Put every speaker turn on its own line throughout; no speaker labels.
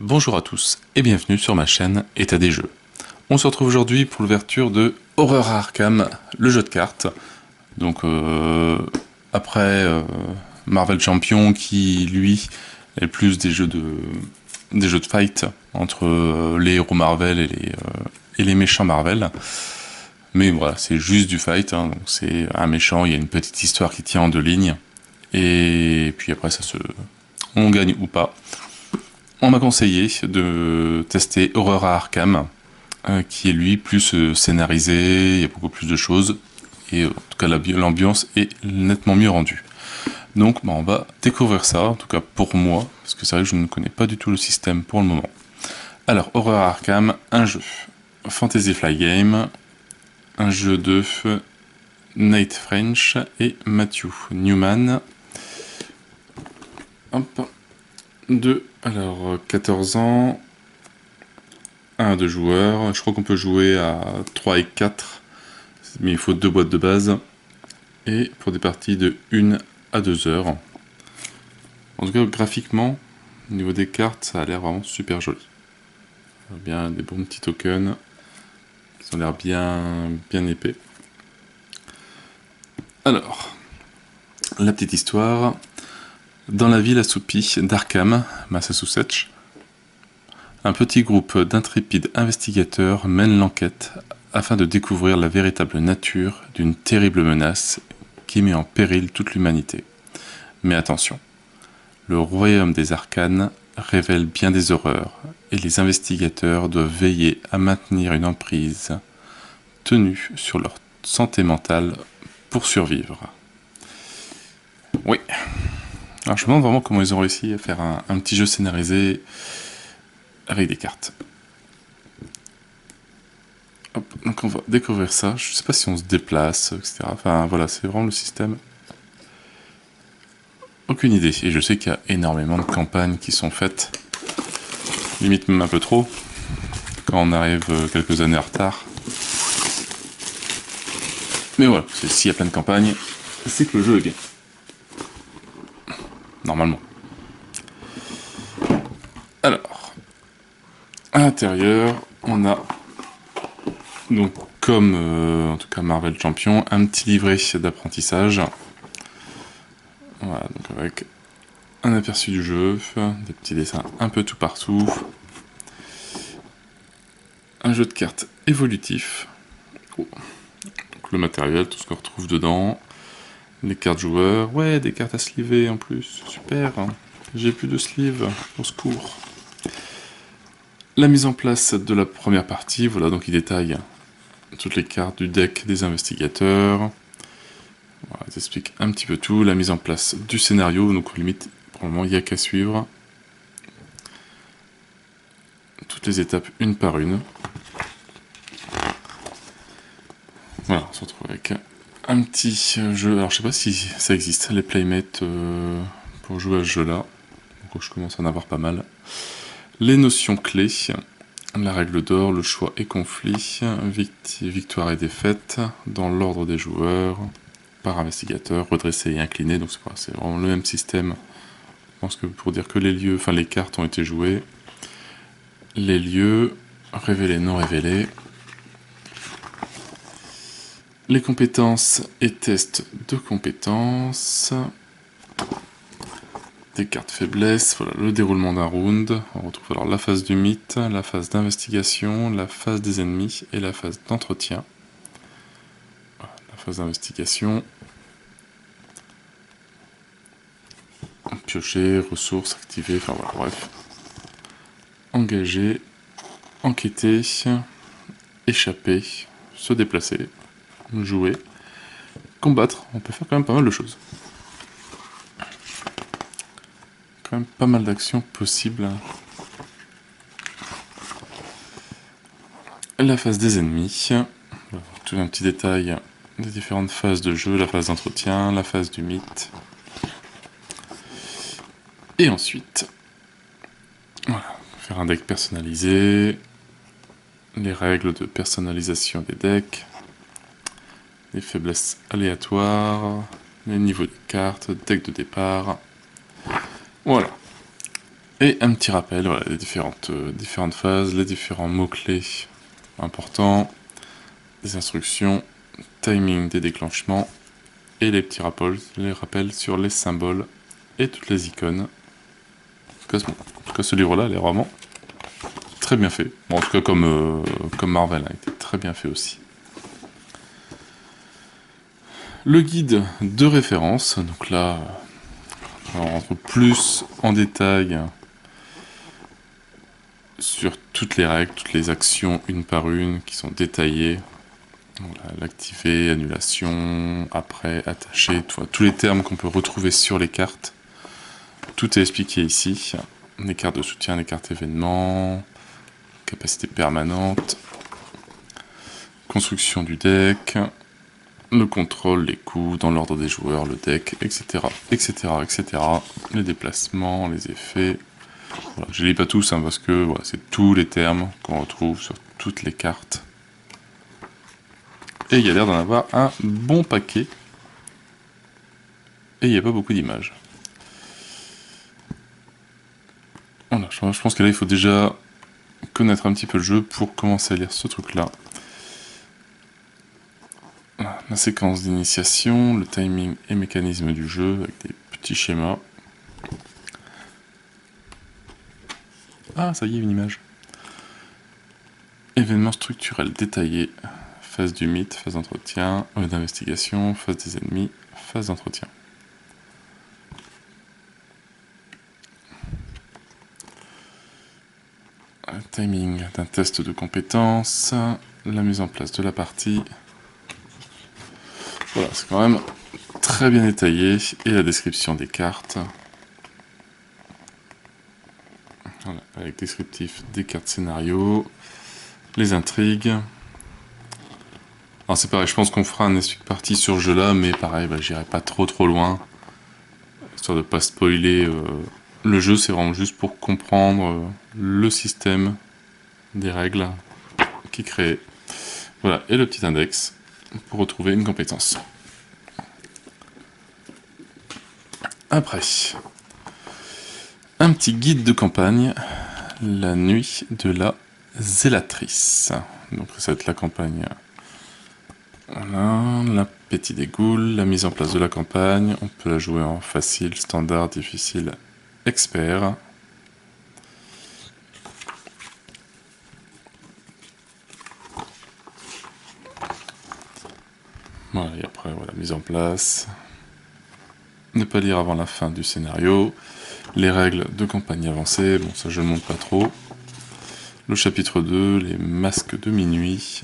Bonjour à tous et bienvenue sur ma chaîne État des jeux. On se retrouve aujourd'hui pour l'ouverture de Horror Arkham, le jeu de cartes. Donc après Marvel Champion qui lui est plus des jeux de fight entre les héros Marvel et les méchants Marvel. Mais voilà, c'est juste du fight, hein, donc c'est un méchant, il y a une petite histoire qui tient en 2 lignes. Et puis après on gagne ou pas. On m'a conseillé de tester Horror à Arkham, qui est lui plus scénarisé, il y a beaucoup plus de choses, et en tout cas l'ambiance est nettement mieux rendue. Donc on va découvrir ça, en tout cas pour moi, parce que c'est vrai que je ne connais pas du tout le système pour le moment. Alors, Horror à Arkham, un jeu Fantasy Flight Game, un jeu de Nate French et Matthew Newman. Hop. Alors 14 ans, 1 à 2 joueurs, je crois qu'on peut jouer à 3 et 4, mais il faut 2 boîtes de base, et pour des parties de 1 à 2 heures. En tout cas, graphiquement, au niveau des cartes, ça a l'air vraiment super joli. Bien, des bons petits tokens, qui ont l'air bien épais. Alors, la petite histoire. Dans la ville assoupie d'Arkham, Massachusetts, un petit groupe d'intrépides investigateurs mène l'enquête afin de découvrir la véritable nature d'une terrible menace qui met en péril toute l'humanité. Mais attention, le royaume des arcanes révèle bien des horreurs et les investigateurs doivent veiller à maintenir une emprise tenue sur leur santé mentale pour survivre. Oui. Alors je me demande vraiment comment ils ont réussi à faire un petit jeu scénarisé avec des cartes. Hop, donc on va découvrir ça. Je sais pas si on se déplace, etc. Enfin voilà, c'est vraiment le système. Aucune idée. Et je sais qu'il y a énormément de campagnes qui sont faites. Limite même un peu trop. Quand on arrive quelques années en retard. Mais voilà, s'il y a plein de campagnes, c'est que le jeu est bien. Normalement. Alors, à l'intérieur, on a, donc comme en tout cas Marvel Champion, un petit livret d'apprentissage. Voilà, donc avec un aperçu du jeu, des petits dessins un peu tout partout. Un jeu de cartes évolutif. Oh. Donc le matériel, tout ce qu'on retrouve dedans. Les cartes joueurs, ouais, des cartes à sliver en plus, super. J'ai plus de sleeve, au secours. La mise en place de la première partie, voilà, donc il détaille toutes les cartes du deck des investigateurs. Voilà, ils expliquent un petit peu tout, la mise en place du scénario, donc limite, pour le moment, il n'y a qu'à suivre. Toutes les étapes une par une. Voilà, on se retrouve avec un petit jeu, alors je sais pas si ça existe, les playmates pour jouer à ce jeu-là. Donc je commence à en avoir pas mal. Les notions clés, la règle d'or, le choix et conflit, victoire et défaite, dans l'ordre des joueurs, par investigateur, redressé et incliné, donc c'est vraiment le même système. Je pense que pour dire que les lieux, enfin les cartes ont été jouées. Les lieux, révélés, non révélés. Les compétences et tests de compétences. Des cartes faiblesses, voilà le déroulement d'un round. On retrouve alors la phase du mythe, la phase d'investigation, la phase des ennemis et la phase d'entretien. Voilà, la phase d'investigation. Piocher, ressources, activer, enfin voilà, bref. Engager, enquêter, échapper, se déplacer, jouer, combattre. On peut faire quand même pas mal de choses. Quand même pas mal d'actions possibles. La phase des ennemis. Tout un petit détail des différentes phases de jeu, la phase d'entretien, la phase du mythe. Et ensuite, voilà, faire un deck personnalisé, les règles de personnalisation des decks, les faiblesses aléatoires, les niveaux de cartes, deck de départ. Voilà. Et un petit rappel, voilà, les différentes phases, les différents mots-clés importants, les instructions, timing des déclenchements, et les petits rappels sur les symboles et toutes les icônes. En tout cas, ce livre-là, il est vraiment très bien fait. Bon, en tout cas, comme Marvel, il était très bien fait aussi. Le guide de référence, donc là, on rentre plus en détail sur toutes les règles, toutes les actions une par une qui sont détaillées. Voilà, l'activer, annulation, après, attacher, tous les termes qu'on peut retrouver sur les cartes. Tout est expliqué ici. Les cartes de soutien, les cartes événements, capacité permanente, construction du deck, le contrôle, les coups, dans l'ordre des joueurs, le deck, etc., etc., etc., les déplacements, les effets. Voilà, je ne lis pas tous parce que voilà, c'est tous les termes qu'on retrouve sur toutes les cartes. Et il y a l'air d'en avoir un bon paquet. Et il n'y a pas beaucoup d'images. Voilà, je pense que là il faut déjà connaître un petit peu le jeu pour commencer à lire ce truc-là. La séquence d'initiation, le timing et mécanisme du jeu avec des petits schémas. Ah, ça y est, une image. Événements structurels détaillés. Phase du mythe, phase d'entretien, d'investigation, phase des ennemis, phase d'entretien. Le timing d'un test de compétences, la mise en place de la partie. Voilà, c'est quand même très bien détaillé. Et la description des cartes. Voilà, avec descriptif des cartes scénario, les intrigues. Alors c'est pareil, je pense qu'on fera un esprit de partie sur ce jeu-là, mais pareil, j'irai pas trop loin, histoire de pas spoiler le jeu. C'est vraiment juste pour comprendre le système des règles qui crée. Voilà, et le petit index pour retrouver une compétence. Après, un petit guide de campagne, la nuit de la zélatrice. Donc ça va être la campagne. Voilà, l'appétit des ghouls, la mise en place de la campagne. On peut la jouer en facile, standard, difficile, expert. Voilà, et après, voilà, mise en place. Ne pas lire avant la fin du scénario. Les règles de campagne avancée, bon ça je ne montre pas trop. Le chapitre 2, les masques de minuit.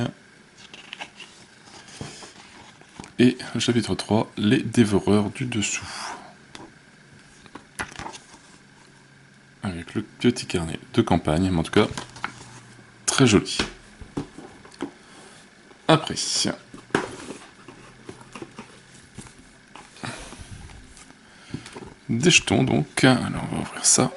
Et le chapitre 3, les dévoreurs du dessous. Avec le petit carnet de campagne, mais en tout cas, très joli. Après, des jetons donc. Alors on va ouvrir ça.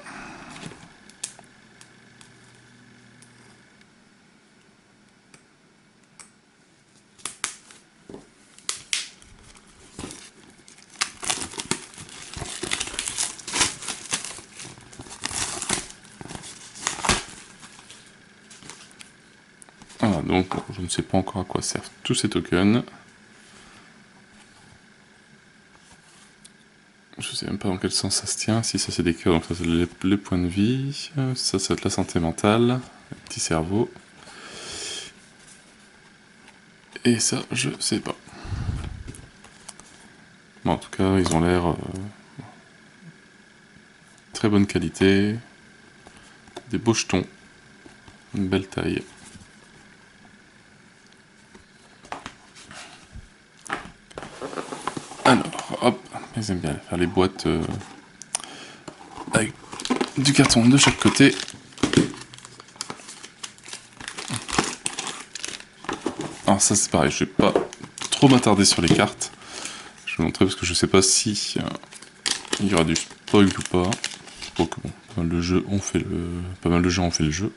Voilà, donc je ne sais pas encore à quoi servent tous ces tokens. Je sais même pas dans quel sens ça se tient. Si ça c'est des cœurs, donc ça c'est les points de vie. Ça va être la santé mentale, le petit cerveau. Et ça, je sais pas. Bon, en tout cas, ils ont l'air très bonne qualité. Des beaux jetons. Une belle taille. Alors, hop, ils aiment bien faire les boîtes avec du carton de chaque côté. Alors ça c'est pareil, je vais pas trop m'attarder sur les cartes. Je vais montrer parce que je sais pas si il y aura du spoil ou pas. Donc bon, pas mal de gens ont fait le jeu.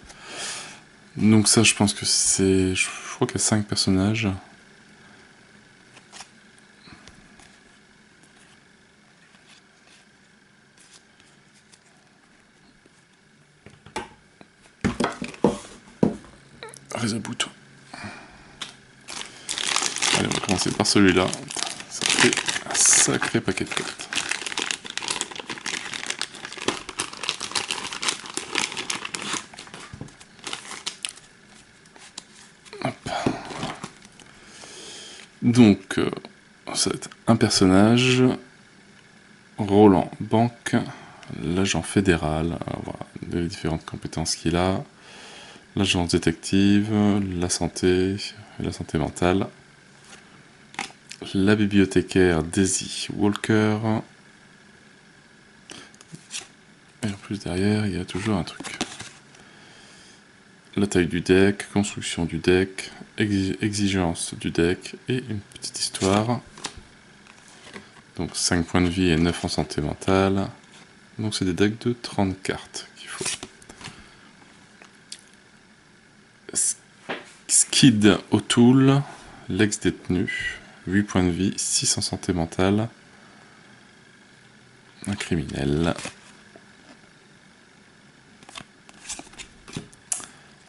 Donc ça je pense que c'est... Je crois qu'il y a 5 personnages. va commencer par celui-là. Ça fait un sacré paquet de cartes. Hop. Donc, ça va être un personnage. Roland, banque. L'agent fédéral. Alors, voilà, les différentes compétences qu'il a. L'agence détective, la santé mentale. La bibliothécaire Daisy Walker. Et en plus derrière, il y a toujours un truc. La taille du deck, construction du deck, exigence du deck et une petite histoire. Donc 5 points de vie et 9 en santé mentale. Donc c'est des decks de 30 cartes qu'il faut. Skid O'Toole, l'ex-détenu, 8 points de vie, 6 en santé mentale. Un criminel.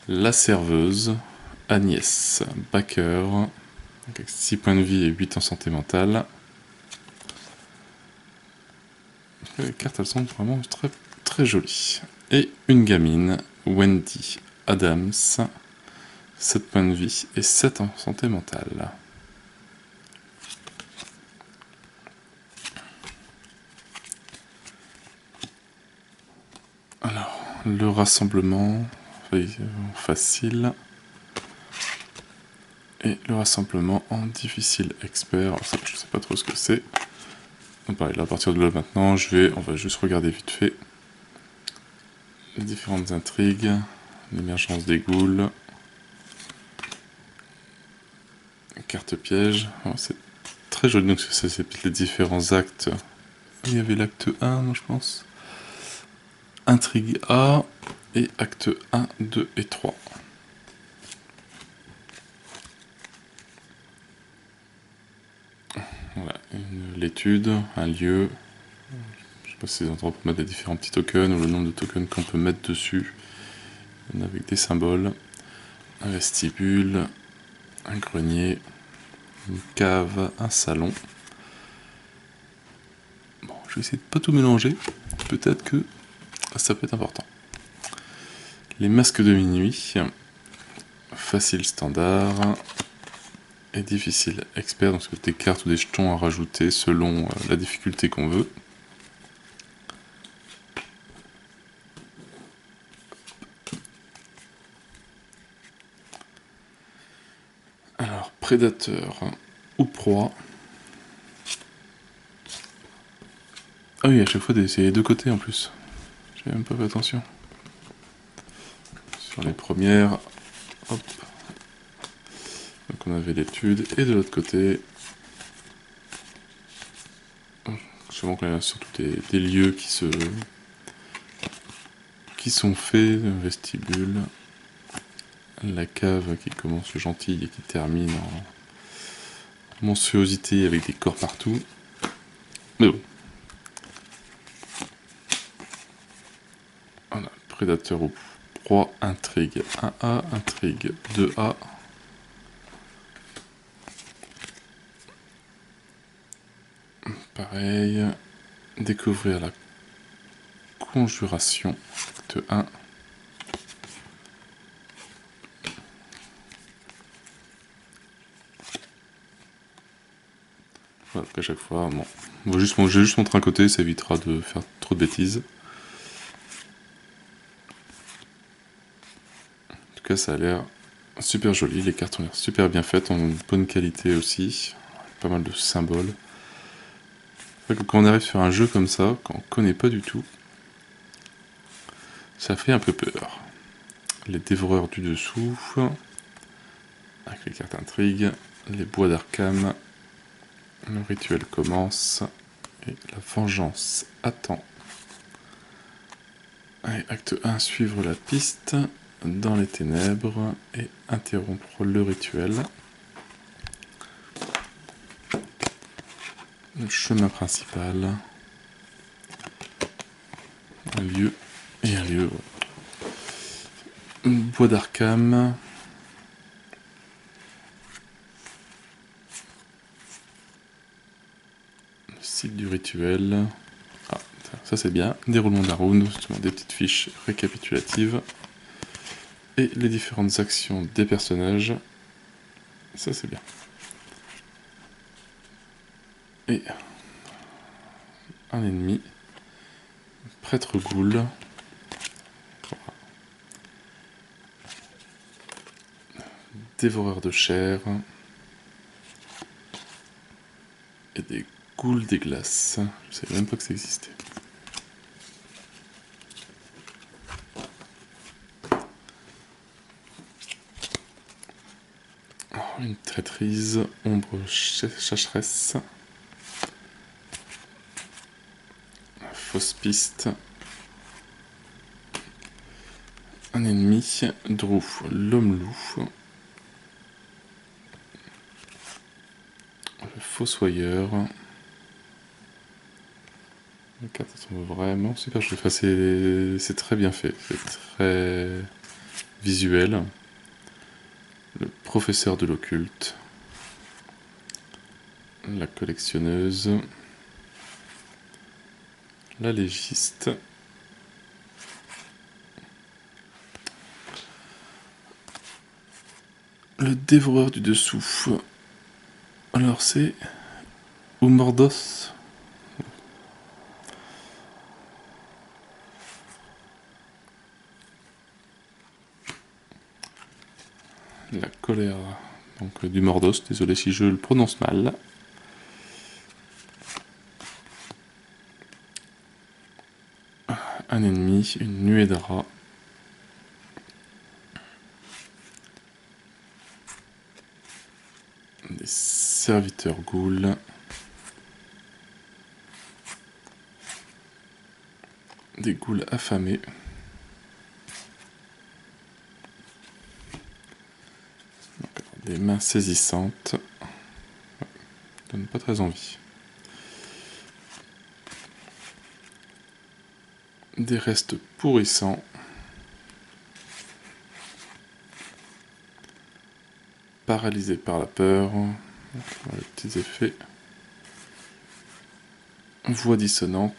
La serveuse, Agnès Baker, avec 6 points de vie et 8 en santé mentale. Les cartes, elles sont vraiment très, très jolies. Et une gamine, Wendy Adams, 7 points de vie et 7 en santé mentale. Alors, le rassemblement facile et le rassemblement en difficile expert. Alors ça, je sais pas trop ce que c'est. Donc pareil, là, à partir de là maintenant, on va juste regarder vite fait les différentes intrigues, l'émergence des ghouls, carte piège. C'est très joli, donc c'est les différents actes. Il y avait l'acte 1, non, je pense. Intrigue A et acte 1, 2 et 3. Voilà, l'étude, un lieu. Je sais pas si c'est des endroits pour mettre des différents petits tokens ou le nombre de tokens qu'on peut mettre dessus. Avec des symboles. Un vestibule, un grenier, une cave, un salon. Bon, je vais essayer de pas tout mélanger. Peut-être que ça peut être important. Les masques de minuit. Facile standard. Et difficile expert, donc c'est des cartes ou des jetons à rajouter selon la difficulté qu'on veut. Alors, prédateur ou proie. Ah oui, à chaque fois c'est les deux côtés en plus. J'ai même pas fait attention. Sur les premières, hop. Donc on avait l'étude, et de l'autre côté, souvent qu'il y a surtout des lieux qui sont faits, un vestibule, la cave qui commence gentille et qui termine en monstruosité avec des corps partout. Mais bon. Voilà, prédateur ou proie, intrigue 1A, intrigue 2A. Pareil, découvrir la conjuration, acte 1. Voilà, à chaque fois, bon. Je vais juste montrer un côté, ça évitera de faire trop de bêtises. En tout cas, ça a l'air super joli, les cartes ont l'air super bien faites, en bonne qualité aussi. Pas mal de symboles. Quand on arrive sur un jeu comme ça, qu'on ne connaît pas du tout, ça fait un peu peur. Les dévoreurs du dessous, avec les cartes intrigues, les bois d'Arkham, le rituel commence, et la vengeance attend. Allez, acte 1, suivre la piste, dans les ténèbres, et interrompre le rituel. Le chemin principal, un lieu et un lieu. Bois d'Arkham, Site du rituel. Ah, ça c'est bien. Déroulement d'un round, justement des petites fiches récapitulatives. Et les différentes actions des personnages. Ça c'est bien. Et un ennemi. Prêtre ghoul. Dévoreur de chair. Et des ghouls des glaces. Je savais même pas que ça existait. Une traîtrise, ombre chasseresse. Fausse piste. Un ennemi, Drew, l'homme loup. Le fossoyeur. Les cartes sont vraiment super jolies. Enfin, c'est très bien fait, c'est très visuel. Le professeur de l'occulte. La collectionneuse. La légiste. Le dévoreur du dessous. Alors c'est Umordos. La colère donc du Mordos, désolé si je le prononce mal. Un ennemi, une nuée de rats. Des serviteurs ghouls. Des ghouls affamés. Des mains saisissantes. Donne pas très envie. Des restes pourrissants. Paralysés par la peur. Les petits effets. Voix dissonante.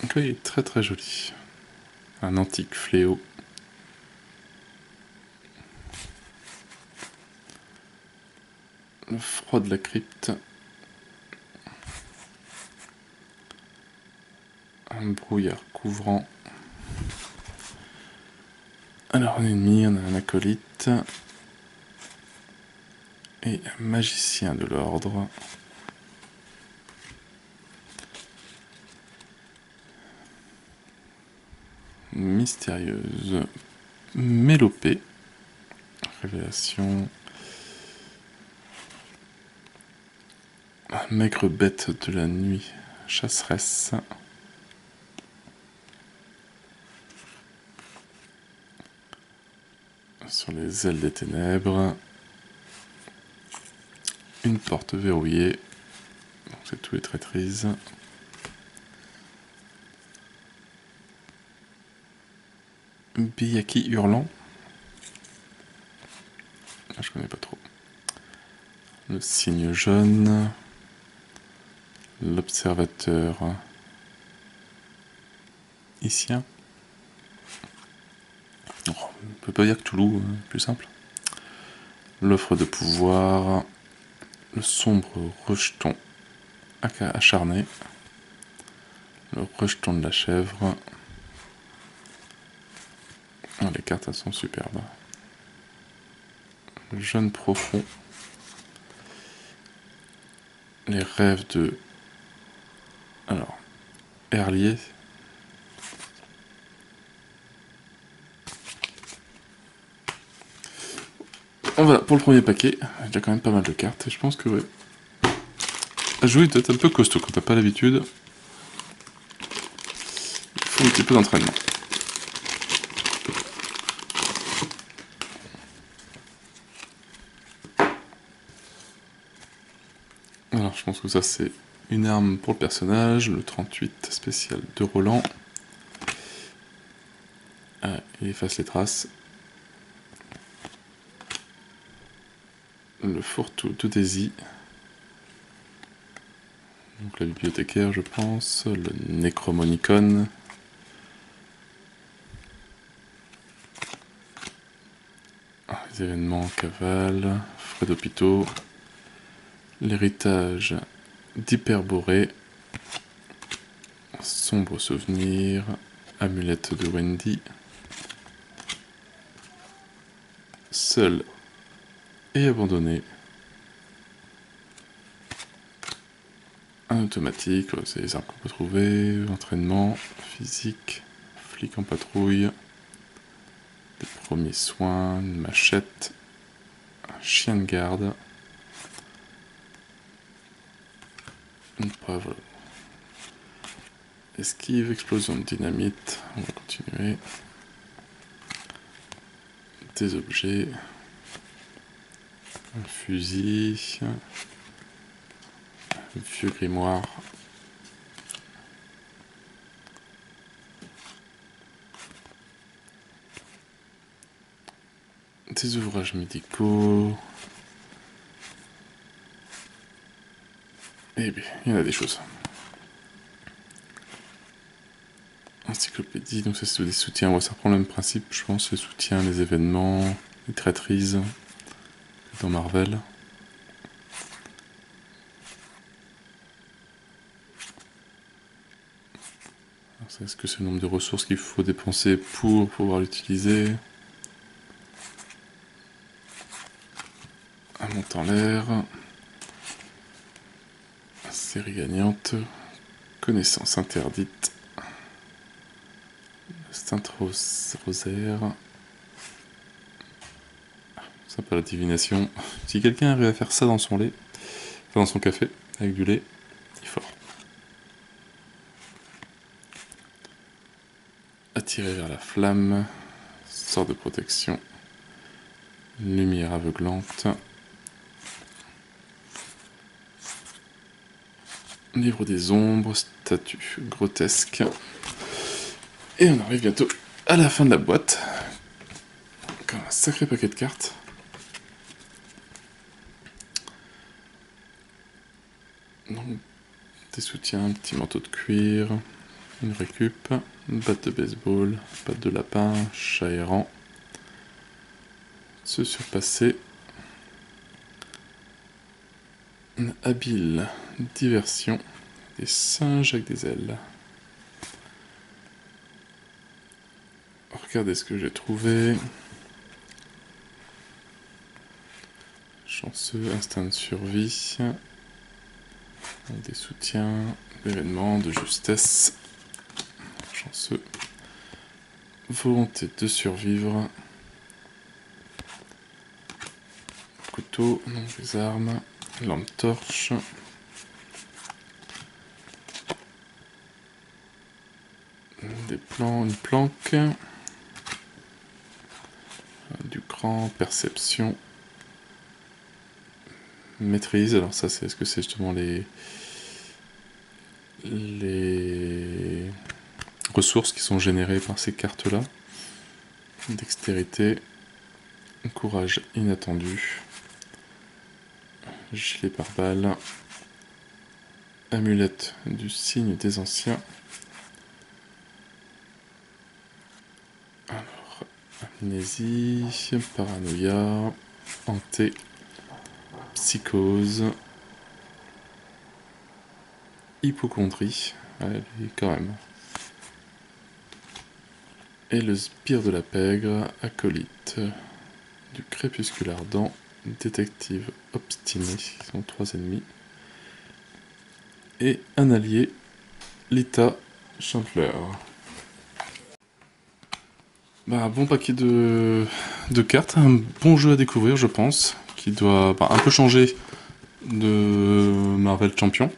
Donc là, il est très très joli. Un antique fléau. Le froid de la crypte. Un brouillard couvrant. Alors, un ennemi, on a un acolyte. Et un magicien de l'ordre. Mystérieuse mélopée. Révélation. Maigre bête de la nuit, chasseresse. Sur les ailes des ténèbres. Une porte verrouillée. C'est tous les traîtrises. Biyaki hurlant. Ah, je connais pas trop. Le signe jaune. L'observateur Issien. Oh, on peut pas dire que Toulouse, plus simple. L'offre de pouvoir. Le sombre rejeton acharné. Le rejeton de la chèvre. Oh, les cartes elles sont superbes. Le jeune profond. Les rêves de... Alors, Herlier. Voilà, pour le premier paquet, il y a quand même pas mal de cartes, et je pense que ouais. À jouer peut-être un peu costaud quand t'as pas l'habitude. Il faut un petit peu d'entraînement. Alors, je pense que ça c'est une arme pour le personnage, le 38 spécial de Roland. Ah, il efface les traces. Le fourre-tout de Daisy. Donc la bibliothécaire, je pense, le Necromonicon. Les événements, cavale, frais d'hôpitaux, l'héritage d'Hyperborée, sombre souvenir, amulette de Wendy, seul et abandonné, un automatique, c'est les armes qu'on peut trouver, entraînement, physique, flic en patrouille, des premiers soins, une machette, un chien de garde, une preuve, esquive, explosion de dynamite, on va continuer, des objets, un fusil, un vieux grimoire, des ouvrages médicaux, et bien, il y en a des choses. Encyclopédie, donc ça c'est des soutiens, ouais, ça reprend le même principe, je pense, les soutiens, les événements, les traîtrises, dans Marvel. Est-ce que c'est le nombre de ressources qu'il faut dépenser pour pouvoir l'utiliser? Un montant en l'air. Série gagnante. Connaissance interdite. Saint Rosaire. Sympa la divination. Si quelqu'un arrive à faire ça dans son lait, enfin dans son café, avec du lait, il est fort. Attirer vers la flamme. Sort de protection. Lumière aveuglante. Livre des ombres, statue grotesque. Et on arrive bientôt à la fin de la boîte. Comme un sacré paquet de cartes. Donc, des soutiens, un petit manteau de cuir, une récup, une batte de baseball, patte de lapin, chat errant. Se surpasser. Une habile diversion. Des singes avec des ailes. Regardez ce que j'ai trouvé. Chanceux, instinct de survie. Des soutiens, d'événements, de justesse. Chanceux. Volonté de survivre. Couteau, non, des armes. Lampe torche. Des plans, une planque. Du cran, perception. Maîtrise, alors ça c'est, est-ce que c'est justement les ressources qui sont générées par ces cartes-là. Dextérité, courage inattendu, gilet pare-balles, amulette du signe des anciens. Alors, amnésie, paranoïa, hanté, psychose, hypocondrie, allez, quand même. Et le sbire de la pègre, acolyte du crépuscule ardent, détective obstiné, qui sont 3 ennemis. Et un allié, Lita Chandler. Bah, un bon paquet de cartes, un bon jeu à découvrir, je pense, qui doit un peu changer de Marvel Champion,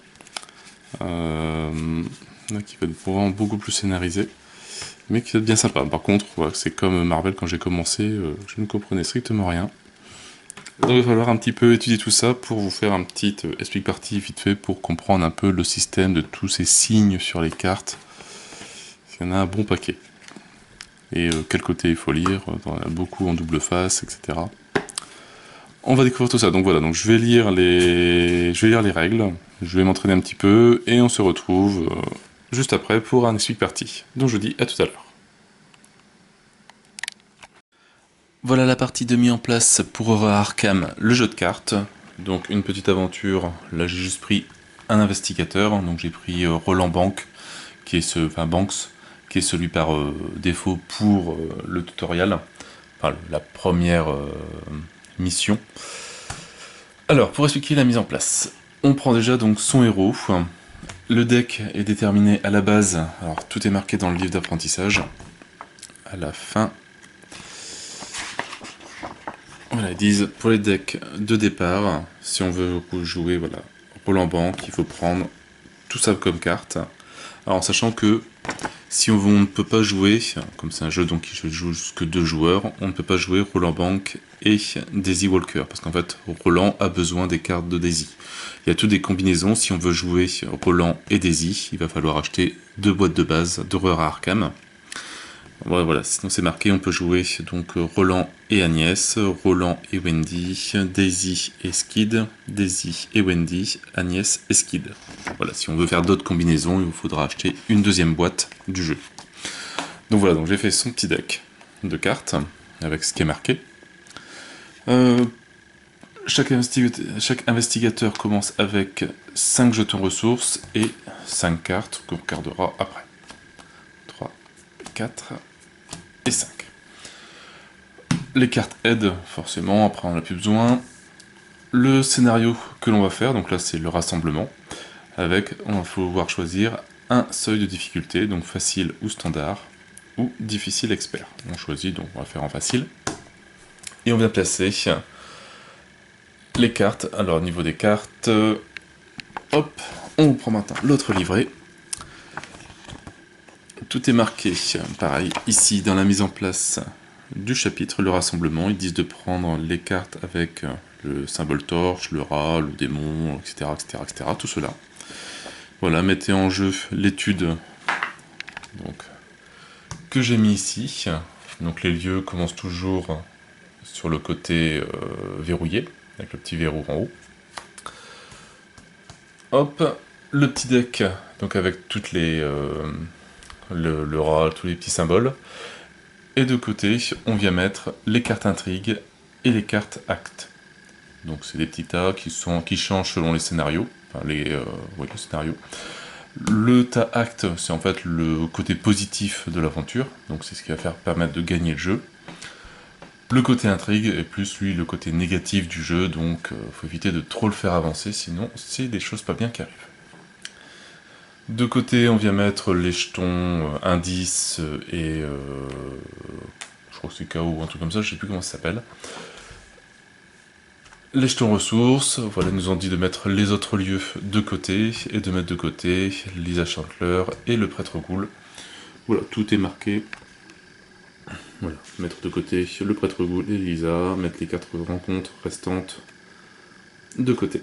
qui va être vraiment beaucoup plus scénarisé, mais qui va être bien sympa. Par contre, voilà, c'est comme Marvel quand j'ai commencé, je ne comprenais strictement rien. Donc il va falloir un petit peu étudier tout ça pour vous faire un petit explique partie vite fait pour comprendre un peu le système de tous ces signes sur les cartes. Il y en a un bon paquet. Et quel côté il faut lire, il y en a beaucoup en double face, etc. On va découvrir tout ça. Donc voilà, donc je vais lire les règles, je vais m'entraîner un petit peu, et on se retrouve juste après pour un explique partie. Donc je vous dis à tout à l'heure. Voilà la partie de mise en place pour Horror Arkham, le jeu de cartes. Donc une petite aventure, là j'ai juste pris un investigateur, donc j'ai pris Roland Banks, qui est Banks, qui est celui par défaut pour le tutoriel, enfin la première mission. Alors, pour expliquer la mise en place, on prend déjà donc son héros. Le deck est déterminé à la base, alors tout est marqué dans le livre d'apprentissage. À la fin, voilà, ils disent pour les decks de départ, si on veut jouer voilà, Roland Banks, il faut prendre tout ça comme carte. Alors en sachant que si on ne peut pas jouer, comme c'est un jeu donc qui joue jusque 2 joueurs, on ne peut pas jouer Roland Banks et Daisy Walker, parce qu'en fait Roland a besoin des cartes de Daisy. Il y a toutes des combinaisons, si on veut jouer Roland et Daisy, il va falloir acheter 2 boîtes de base d'Horror Arkham. Voilà, sinon c'est marqué, on peut jouer donc Roland et Agnès, Roland et Wendy, Daisy et Skid, Daisy et Wendy, Agnès et Skid. Voilà, si on veut faire d'autres combinaisons, il vous faudra acheter une deuxième boîte du jeu. Donc voilà, donc j'ai fait son petit deck de cartes, avec ce qui est marqué. Chaque investigateur commence avec 5 jetons ressources et 5 cartes qu'on regardera après. 3, 4 et 5. Les cartes aident, forcément, après on n'a plus besoin. Le scénario que l'on va faire, donc là c'est le rassemblement, avec, on va pouvoir choisir un seuil de difficulté, donc facile ou standard, ou difficile expert. On choisit, donc on va faire en facile. Et on vient placer les cartes. Alors au niveau des cartes, hop, on prend maintenant l'autre livret. Tout est marqué, pareil, ici dans la mise en place du chapitre, le rassemblement. Ils disent de prendre les cartes avec le symbole torche, le rat, le démon, etc., etc., etc., tout cela. Voilà, mettez en jeu l'étude donc, que j'ai mis ici. Donc les lieux commencent toujours sur le côté verrouillé, avec le petit verrou en haut. Hop, le petit deck, donc avec toutes les... le rat, tous les petits symboles. Et de côté, on vient mettre les cartes intrigues et les cartes actes. Donc c'est des petits tas qui changent selon les scénarios. Enfin, les scénarios. Le tas acte, c'est en fait le côté positif de l'aventure. Donc c'est ce qui va permettre de gagner le jeu. Le côté intrigue est plus, lui, le côté négatif du jeu. Donc faut éviter de trop le faire avancer, sinon c'est des choses pas bien qui arrivent. De côté, on vient mettre les jetons indices et... je crois que c'est KO ou un truc comme ça, je sais plus comment ça s'appelle. Les jetons ressources, voilà, ils nous ont dit de mettre les autres lieux de côté, et de mettre de côté Lisa Chandler et le prêtre Ghoul. Voilà, tout est marqué. Voilà, mettre de côté le prêtre Ghoul et Lisa, mettre les 4 rencontres restantes de côté.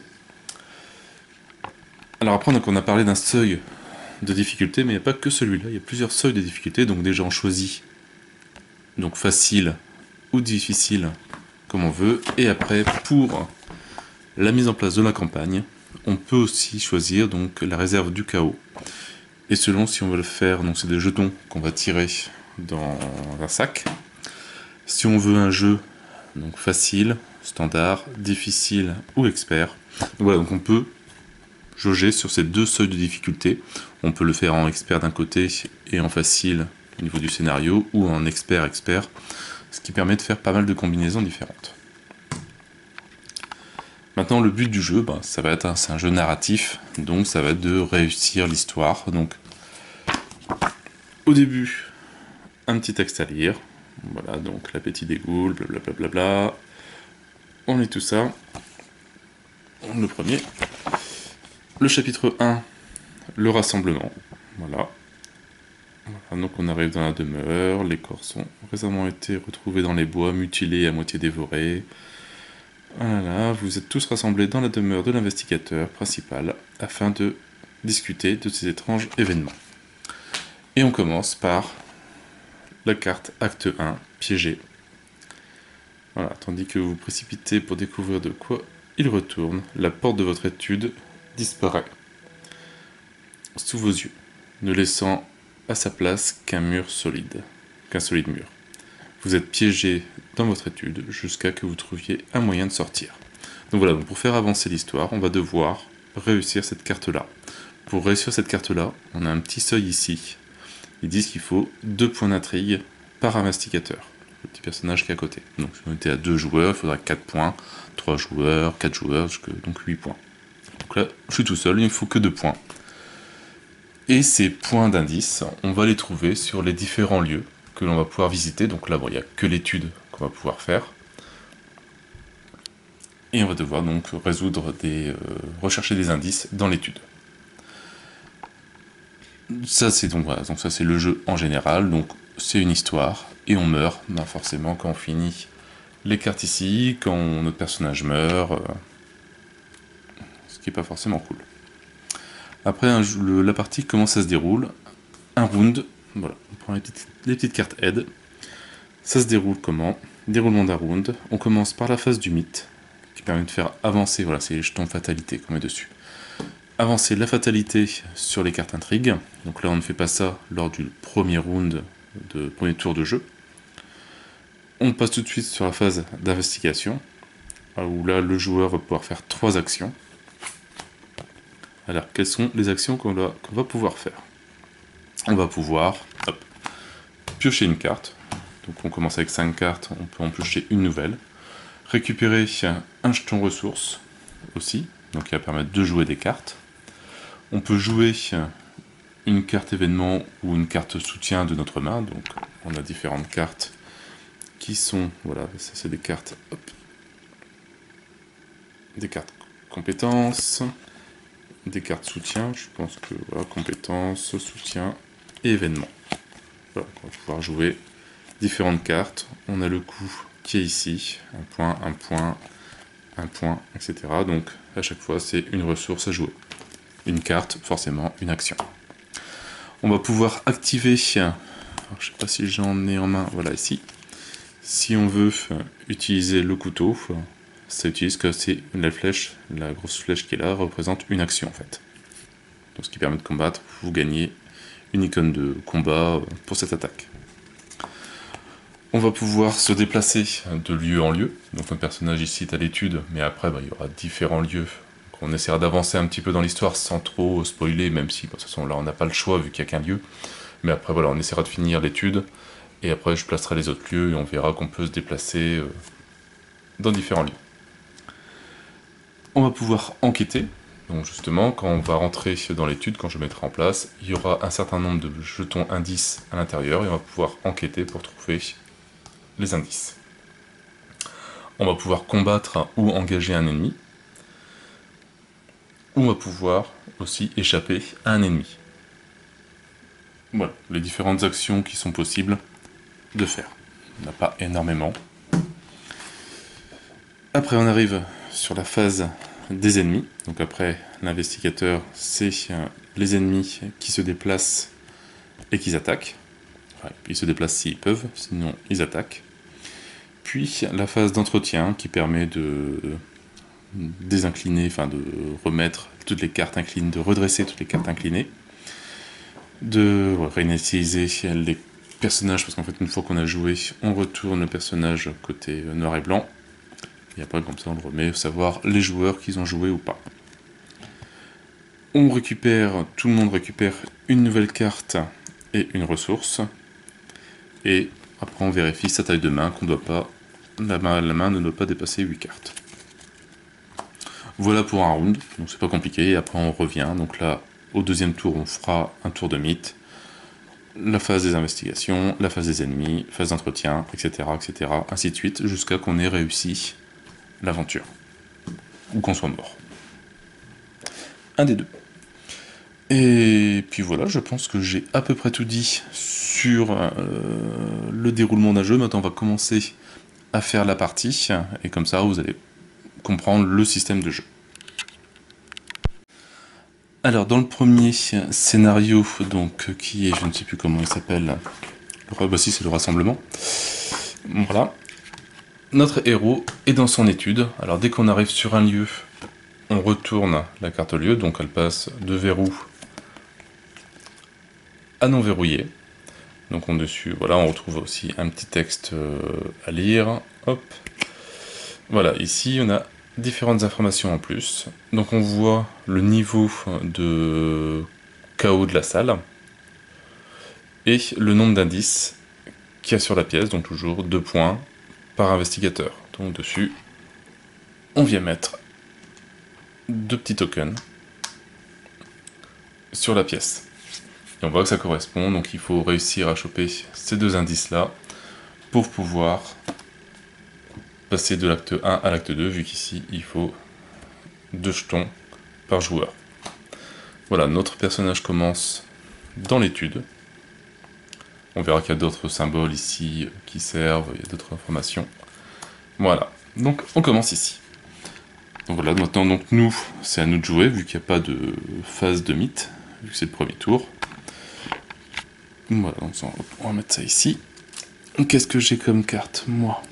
Alors après, donc, on a parlé d'un seuil de difficulté, mais il n'y a pas que celui-là, il y a plusieurs seuils de difficulté, donc déjà on choisit donc facile ou difficile, comme on veut, et après, pour la mise en place de la campagne, on peut aussi choisir donc la réserve du chaos, et selon si on veut le faire, donc c'est des jetons qu'on va tirer dans un sac. Si on veut un jeu donc facile, standard, difficile ou expert, donc voilà, donc on peut jauger sur ces 2 seuils de difficulté. On peut le faire en expert d'un côté et en facile au niveau du scénario, ou en expert-expert, ce qui permet de faire pas mal de combinaisons différentes. Maintenant, le but du jeu, ça va être, c'est un jeu narratif, donc ça va être de réussir l'histoire. Donc, au début, un petit texte à lire. Voilà, donc l'appétit des ghouls, blablabla. On lit tout ça. Le premier. Le chapitre 1, le rassemblement. Voilà. Donc on arrive dans la demeure, les corps sont récemment été retrouvés dans les bois, mutilés et à moitié dévorés. Voilà, vous êtes tous rassemblés dans la demeure de l'investigateur principal afin de discuter de ces étranges événements. Et on commence par la carte acte 1, piégé. Voilà, tandis que vous vous précipitez pour découvrir de quoi il retourne, la porte de votre étude disparaît sous vos yeux, ne laissant à sa place qu'un solide mur. Vous êtes piégé dans votre étude jusqu'à ce que vous trouviez un moyen de sortir. Donc voilà, pour faire avancer l'histoire, on va devoir réussir cette carte-là. Pour réussir cette carte-là, on a un petit seuil ici. Ils disent qu'il faut 2 points d'intrigue par investigateur, le petit personnage qui est à côté. Donc si on était à 2 joueurs, il faudra 4 points, 3 joueurs, 4 joueurs, donc 8 points. Donc là, je suis tout seul, il ne faut que 2 points. Et ces points d'indice, on va les trouver sur les différents lieux que l'on va pouvoir visiter. Donc là, bon, il n'y a que l'étude qu'on va pouvoir faire. Et on va devoir donc rechercher des indices dans l'étude. Ça c'est donc voilà, donc ça c'est le jeu en général, donc c'est une histoire, et on meurt, forcément quand on finit les cartes ici, quand notre personnage meurt, ce qui n'est pas forcément cool. Après la partie, comment ça se déroule? Un round, voilà, on prend les petites cartes aide. Ça se déroule comment? Déroulement d'un round, on commence par la phase du mythe, qui permet de faire avancer, voilà, c'est les jetons fatalité qu'on met dessus. Avancer la fatalité sur les cartes intrigues. Donc là, on ne fait pas ça lors du premier tour de jeu. On passe tout de suite sur la phase d'investigation, où là, le joueur va pouvoir faire 3 actions. Alors, quelles sont les actions qu'on va pouvoir faire? On va pouvoir piocher une carte. Donc on commence avec 5 cartes, on peut en piocher une nouvelle. Récupérer un jeton ressource aussi, donc qui va permettre de jouer des cartes. On peut jouer une carte événement ou une carte soutien de notre main, donc on a différentes cartes qui sont, voilà, ça c'est des cartes, des cartes compétences, des cartes soutien, je pense que, voilà, compétences, soutien et événement. Voilà, on va pouvoir jouer différentes cartes, on a le coût qui est ici, un point, un point, un point, etc. Donc à chaque fois c'est une ressource à jouer. Une carte, forcément une action. On va pouvoir activer, alors, je ne sais pas si j'en ai en main, voilà ici. Si on veut utiliser le couteau, ça utilise que c'est la flèche, la grosse flèche qui est là, représente une action en fait. Donc ce qui permet de combattre, vous gagnez une icône de combat pour cette attaque. On va pouvoir se déplacer de lieu en lieu. Donc notre personnage ici est à l'étude, mais après il y aura différents lieux. On essaiera d'avancer un petit peu dans l'histoire sans trop spoiler, même si de toute façon là on n'a pas le choix vu qu'il n'y a qu'un lieu. Mais après voilà, on essaiera de finir l'étude, et après je placerai les autres lieux et on verra qu'on peut se déplacer dans différents lieux. On va pouvoir enquêter, donc justement quand on va rentrer dans l'étude, quand je mettrai en place, il y aura un certain nombre de jetons indices à l'intérieur et on va pouvoir enquêter pour trouver les indices. On va pouvoir combattre ou engager un ennemi. On va pouvoir aussi échapper à un ennemi. Voilà, les différentes actions qui sont possibles de faire. Il n'y en a pas énormément. Après, on arrive sur la phase des ennemis. Donc après, l'investigateur, c'est les ennemis qui se déplacent et qui attaquent. Enfin, ils se déplacent s'ils peuvent, sinon ils attaquent. Puis la phase d'entretien qui permet de désincliner, enfin de remettre toutes les cartes inclinées, de redresser toutes les cartes inclinées, de réinitialiser les personnages, parce qu'en fait une fois qu'on a joué, on retourne le personnage côté noir et blanc, et après comme ça on le remet, savoir les joueurs qu'ils ont joué ou pas. On récupère, tout le monde récupère une nouvelle carte et une ressource, et après on vérifie sa taille de main, qu'on doit pas, la main ne doit pas dépasser 8 cartes. Voilà pour un round, donc c'est pas compliqué, et après on revient, donc là, au deuxième tour, on fera un tour de mythe, la phase des investigations, la phase des ennemis, phase d'entretien, etc., etc., ainsi de suite, jusqu'à qu'on ait réussi l'aventure, ou qu'on soit mort. Un des deux. Et puis voilà, je pense que j'ai à peu près tout dit sur le déroulement d'un jeu. Maintenant, on va commencer à faire la partie, et comme ça, vous allez comprendre le système de jeu. Alors dans le premier scénario, donc qui est, je ne sais plus comment il s'appelle, bah si c'est le rassemblement, voilà. notre héros est dans son étude. Alors dès qu'on arrive sur un lieu, on retourne la carte lieu, donc elle passe de verrou à non verrouillé. Donc on dessus, voilà, on retrouve aussi un petit texte à lire. Hop. Voilà, ici on a différentes informations en plus. Donc on voit le niveau de KO de la salle et le nombre d'indices qu'il y a sur la pièce, donc toujours 2 points par investigateur. Donc dessus, on vient mettre 2 petits tokens sur la pièce. Et on voit que ça correspond, donc il faut réussir à choper ces 2 indices-là pour pouvoir passer de l'acte 1 à l'acte 2, vu qu'ici il faut 2 jetons par joueur. Voilà, notre personnage commence dans l'étude. On verra qu'il y a d'autres symboles ici qui servent, il y a d'autres informations. Voilà, donc on commence ici. Donc voilà, maintenant donc nous, c'est à nous de jouer, vu qu'il n'y a pas de phase de mythe, vu que c'est le premier tour. Voilà, donc on va mettre ça ici. Qu'est-ce que j'ai comme carte, moi?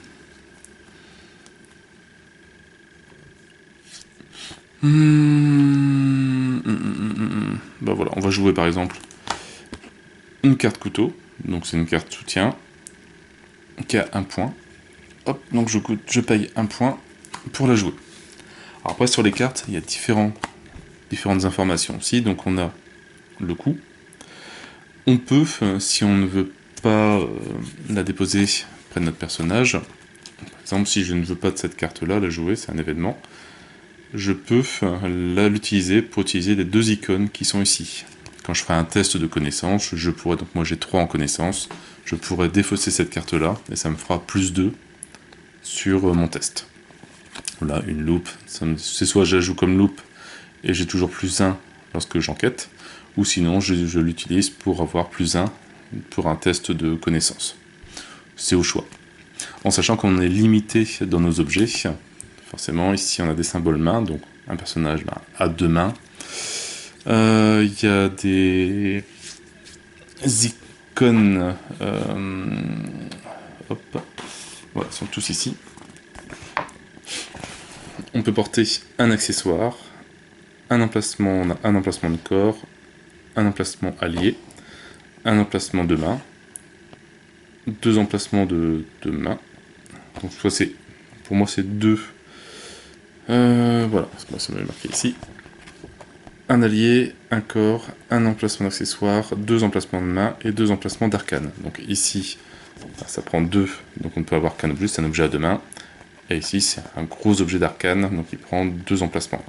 Bah voilà, on va jouer par exemple une carte couteau, donc c'est une carte soutien, qui a 1 point. Hop, donc je paye 1 point pour la jouer. Alors après sur les cartes, il y a différentes informations aussi, donc on a le coup. On peut, si on ne veut pas la déposer près de notre personnage, par exemple si je ne veux pas de cette carte-là, la jouer, c'est un événement, je peux l'utiliser pour utiliser les 2 icônes qui sont ici. Quand je ferai un test de connaissance, je pourrais, donc moi j'ai 3 en connaissance, je pourrais défausser cette carte-là, et ça me fera plus 2 sur mon test. Voilà, une loupe, c'est soit je la joue comme loupe, et j'ai toujours plus 1 lorsque j'enquête, ou sinon je l'utilise pour avoir plus 1 pour un test de connaissance. C'est au choix. En sachant qu'on est limité dans nos objets, forcément ici on a des symboles mains, donc un personnage a 2 mains. Il y a des icônes, hop, voilà, ils sont tous ici. On peut porter un accessoire, un emplacement de corps, un emplacement allié, un emplacement de main, 2 emplacements de main. Donc soit c'est, pour moi c'est 2. Voilà, ça m'avait marqué ici. Un allié, un corps, un emplacement d'accessoire, 2 emplacements de main et 2 emplacements d'arcane. Donc ici, ça prend 2, donc on ne peut avoir qu'un objet, c'est un objet à 2 mains. Et ici, c'est un gros objet d'arcane, donc il prend 2 emplacements.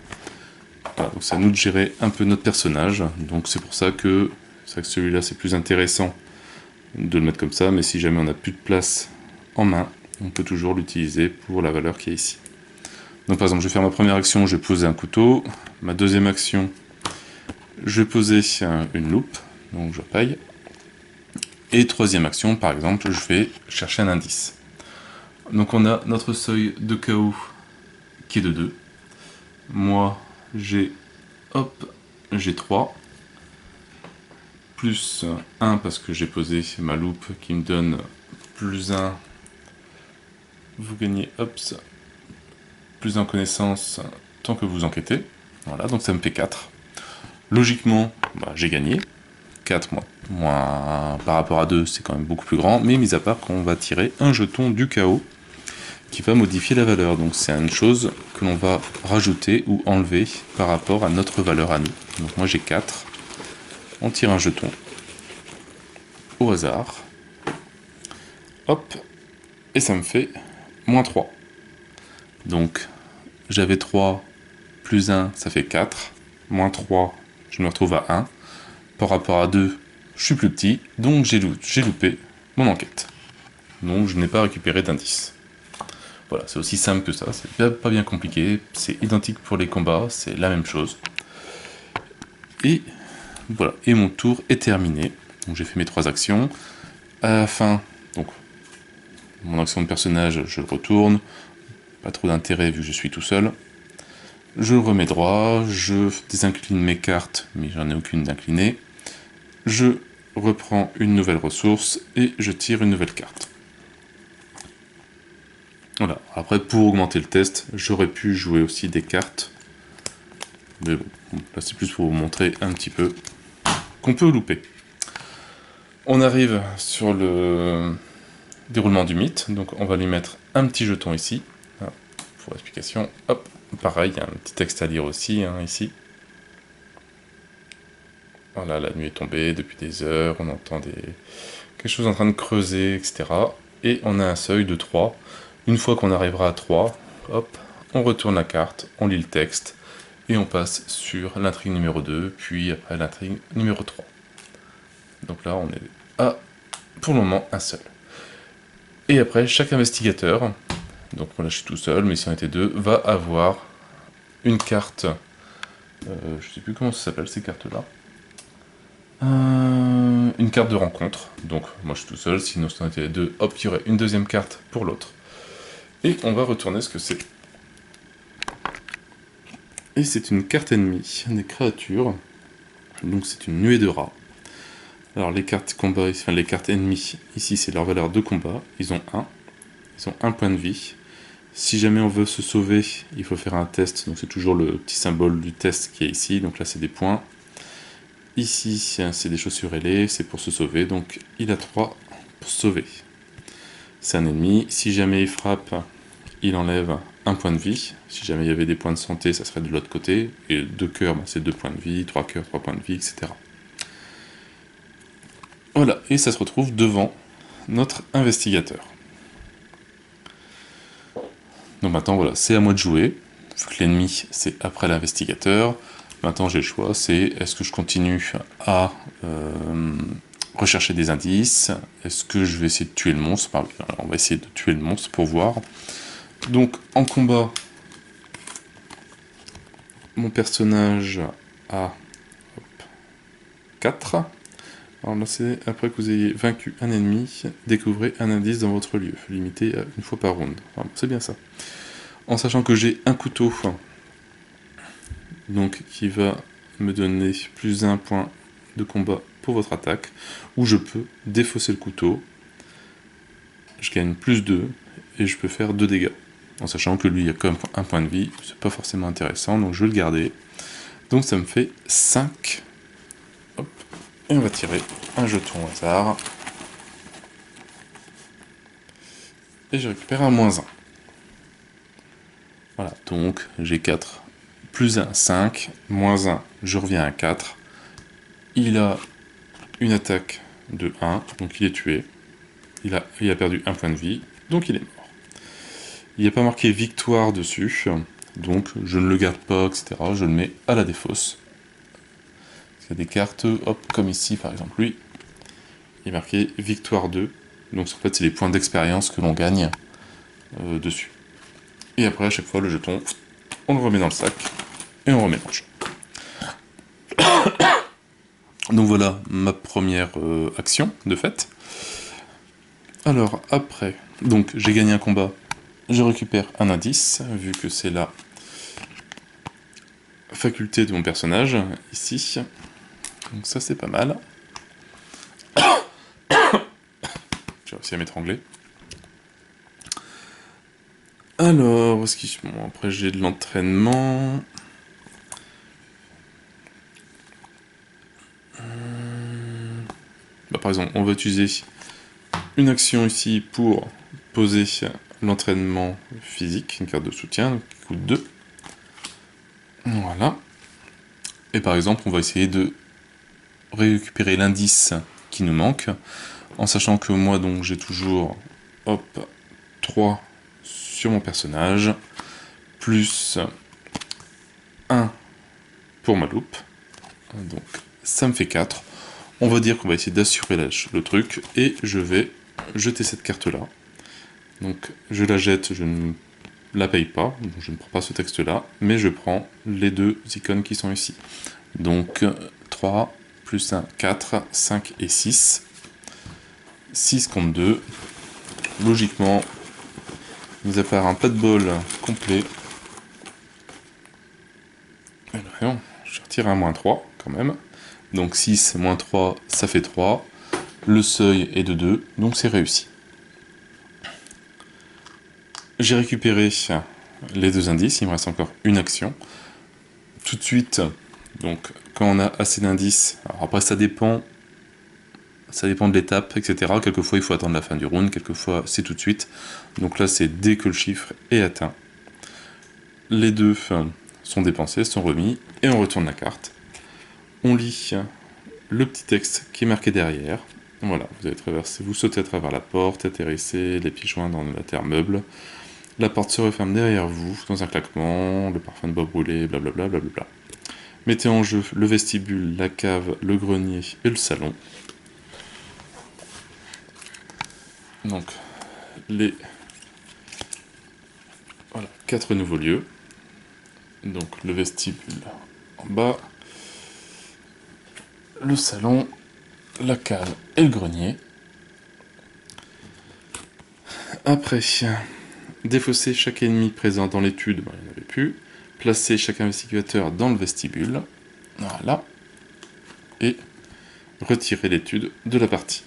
Voilà, donc c'est à nous de gérer un peu notre personnage. Donc c'est pour ça que celui-là c'est plus intéressant de le mettre comme ça, mais si jamais on n'a plus de place en main, on peut toujours l'utiliser pour la valeur qui est ici. Donc par exemple, je vais faire ma première action, je vais poser un couteau. Ma deuxième action, je vais poser une loupe, donc je paye. Et troisième action, par exemple, je vais chercher un indice. Donc on a notre seuil de KO qui est de 2. Moi, j'ai 3. Plus 1 parce que j'ai posé ma loupe qui me donne plus 1. Vous gagnez, plus en connaissance tant que vous enquêtez. Voilà, donc ça me fait 4. Logiquement, j'ai gagné. 4 moins par rapport à 2, c'est quand même beaucoup plus grand, mais mis à part qu'on va tirer un jeton du chaos qui va modifier la valeur. Donc c'est une chose que l'on va rajouter ou enlever par rapport à notre valeur à nous. Donc moi j'ai 4. On tire un jeton au hasard. Hop, et ça me fait moins 3. Donc j'avais 3 plus 1, ça fait 4. Moins 3, je me retrouve à 1. Par rapport à 2, je suis plus petit, donc j'ai loupé mon enquête. Donc je n'ai pas récupéré d'indice. Voilà, c'est aussi simple que ça, c'est pas bien compliqué, c'est identique pour les combats, c'est la même chose. Et voilà, et mon tour est terminé. Donc j'ai fait mes 3 actions. À la fin, donc mon action de personnage, je le retourne. Pas trop d'intérêt vu que je suis tout seul. Je le remets droit, je désincline mes cartes, mais j'en ai aucune d'inclinée. Je reprends une nouvelle ressource et je tire une nouvelle carte. Voilà, après pour augmenter le test, j'aurais pu jouer aussi des cartes. Mais bon, là c'est plus pour vous montrer un petit peu qu'on peut louper. On arrive sur le déroulement du mythe, donc on va lui mettre un petit jeton ici. Pour explication, hop, pareil, il y a un petit texte à lire aussi, hein, ici. Voilà, la nuit est tombée depuis des heures, on entend quelque chose en train de creuser, etc. Et on a un seuil de 3. Une fois qu'on arrivera à 3, hop, on retourne la carte, on lit le texte, et on passe sur l'intrigue numéro 2, puis après l'intrigue numéro 3. Donc là, on est à, pour le moment, un seul. Et après, chaque investigateur, donc moi là je suis tout seul, mais si on était deux, va avoir une carte, je sais plus comment ça s'appelle ces cartes-là, une carte de rencontre. Donc moi je suis tout seul, sinon si on était deux, hop, il y aurait une deuxième carte pour l'autre. Et on va retourner ce que c'est. Et c'est une carte ennemie, des créatures. Donc c'est une nuée de rats. Alors les cartes combat, enfin les cartes ennemies, ici c'est leur valeur de combat, ils ont un point de vie. Si jamais on veut se sauver, il faut faire un test, donc c'est toujours le petit symbole du test qui est ici, donc là c'est des points. Ici c'est des chaussures ailées, c'est pour se sauver, donc il a 3 pour se sauver. C'est un ennemi, si jamais il frappe, il enlève un point de vie. Si jamais il y avait des points de santé, ça serait de l'autre côté. Et 2 cœurs, c'est 2 points de vie, 3 cœurs, 3 points de vie, etc. Voilà, et ça se retrouve devant notre investigateur. Donc maintenant, voilà, c'est à moi de jouer. Vu que l'ennemi, c'est après l'investigateur. Maintenant, j'ai le choix, c'est est-ce que je continue à rechercher des indices? Est-ce que je vais essayer de tuer le monstre? Enfin, on va essayer de tuer le monstre pour voir. Donc, en combat, mon personnage a 4. Alors là, c'est après que vous ayez vaincu un ennemi, découvrez un indice dans votre lieu, limité à une fois par round. Enfin, c'est bien ça. En sachant que j'ai un couteau, donc qui va me donner plus 1 point de combat pour votre attaque, où je peux défausser le couteau, je gagne plus 2, et je peux faire 2 dégâts. En sachant que lui, il a quand même un point de vie, c'est pas forcément intéressant, donc je vais le garder. Donc ça me fait 5. Hop. Et on va tirer un jeton au hasard. Et je récupère un -1. Voilà, donc j'ai 4. Plus 1, 5. -1, je reviens à 4. Il a une attaque de 1, donc il est tué. Il a perdu un point de vie, donc il est mort. Il n'y a pas marqué victoire dessus, donc je ne le garde pas, etc. Je le mets à la défausse. Il y a des cartes, hop, comme ici par exemple, lui, il est marqué victoire 2, donc en fait c'est les points d'expérience que l'on gagne dessus. Et après à chaque fois le jeton, on le remet dans le sac et on remélange. Donc voilà ma première action de fait. Alors après, donc j'ai gagné un combat, je récupère un indice, vu que c'est la faculté de mon personnage, ici. Donc ça c'est pas mal. J'ai réussi à m'étrangler. Alors, bon, après j'ai de l'entraînement. Bah, par exemple, on va utiliser une action ici pour poser l'entraînement physique, une carte de soutien qui coûte 2. Voilà. Et par exemple, on va essayer de récupérer l'indice qui nous manque, en sachant que moi, donc, j'ai toujours, hop, 3 sur mon personnage, plus 1 pour ma loupe. Donc, ça me fait 4. On va dire qu'on va essayer d'assurer le truc, et je vais jeter cette carte-là. Donc, je la jette, je ne la paye pas, donc je ne prends pas ce texte-là, mais je prends les 2 icônes qui sont ici. Donc, 3, plus 1, 4, 5 et 6. 6 contre 2. Logiquement, mis à part un pas de bol complet, je retire un -3 quand même. Donc 6 moins 3, ça fait 3. Le seuil est de 2, donc c'est réussi. J'ai récupéré les 2 indices, il me reste encore une action. Tout de suite, donc quand on a assez d'indices, alors après ça dépend de l'étape, etc. Quelquefois il faut attendre la fin du round, quelquefois c'est tout de suite. Donc là c'est dès que le chiffre est atteint. Les 2 sont dépensés, sont remis, et on retourne la carte. On lit le petit texte qui est marqué derrière. Voilà, vous avez traversé, vous sautez à travers la porte, atterrissez les pieds joints dans la terre meuble. La porte se referme derrière vous, dans un claquement, le parfum de bois brûlé, blablabla, blablabla. Mettez en jeu le vestibule, la cave, le grenier et le salon. Donc, les 4 nouveaux lieux. Donc, le vestibule en bas, le salon, la cave et le grenier. Après, défausser chaque ennemi présent dans l'étude, il n'y en avait plus. Placer chaque investigateur dans le vestibule. Voilà. Et retirer l'étude de la partie.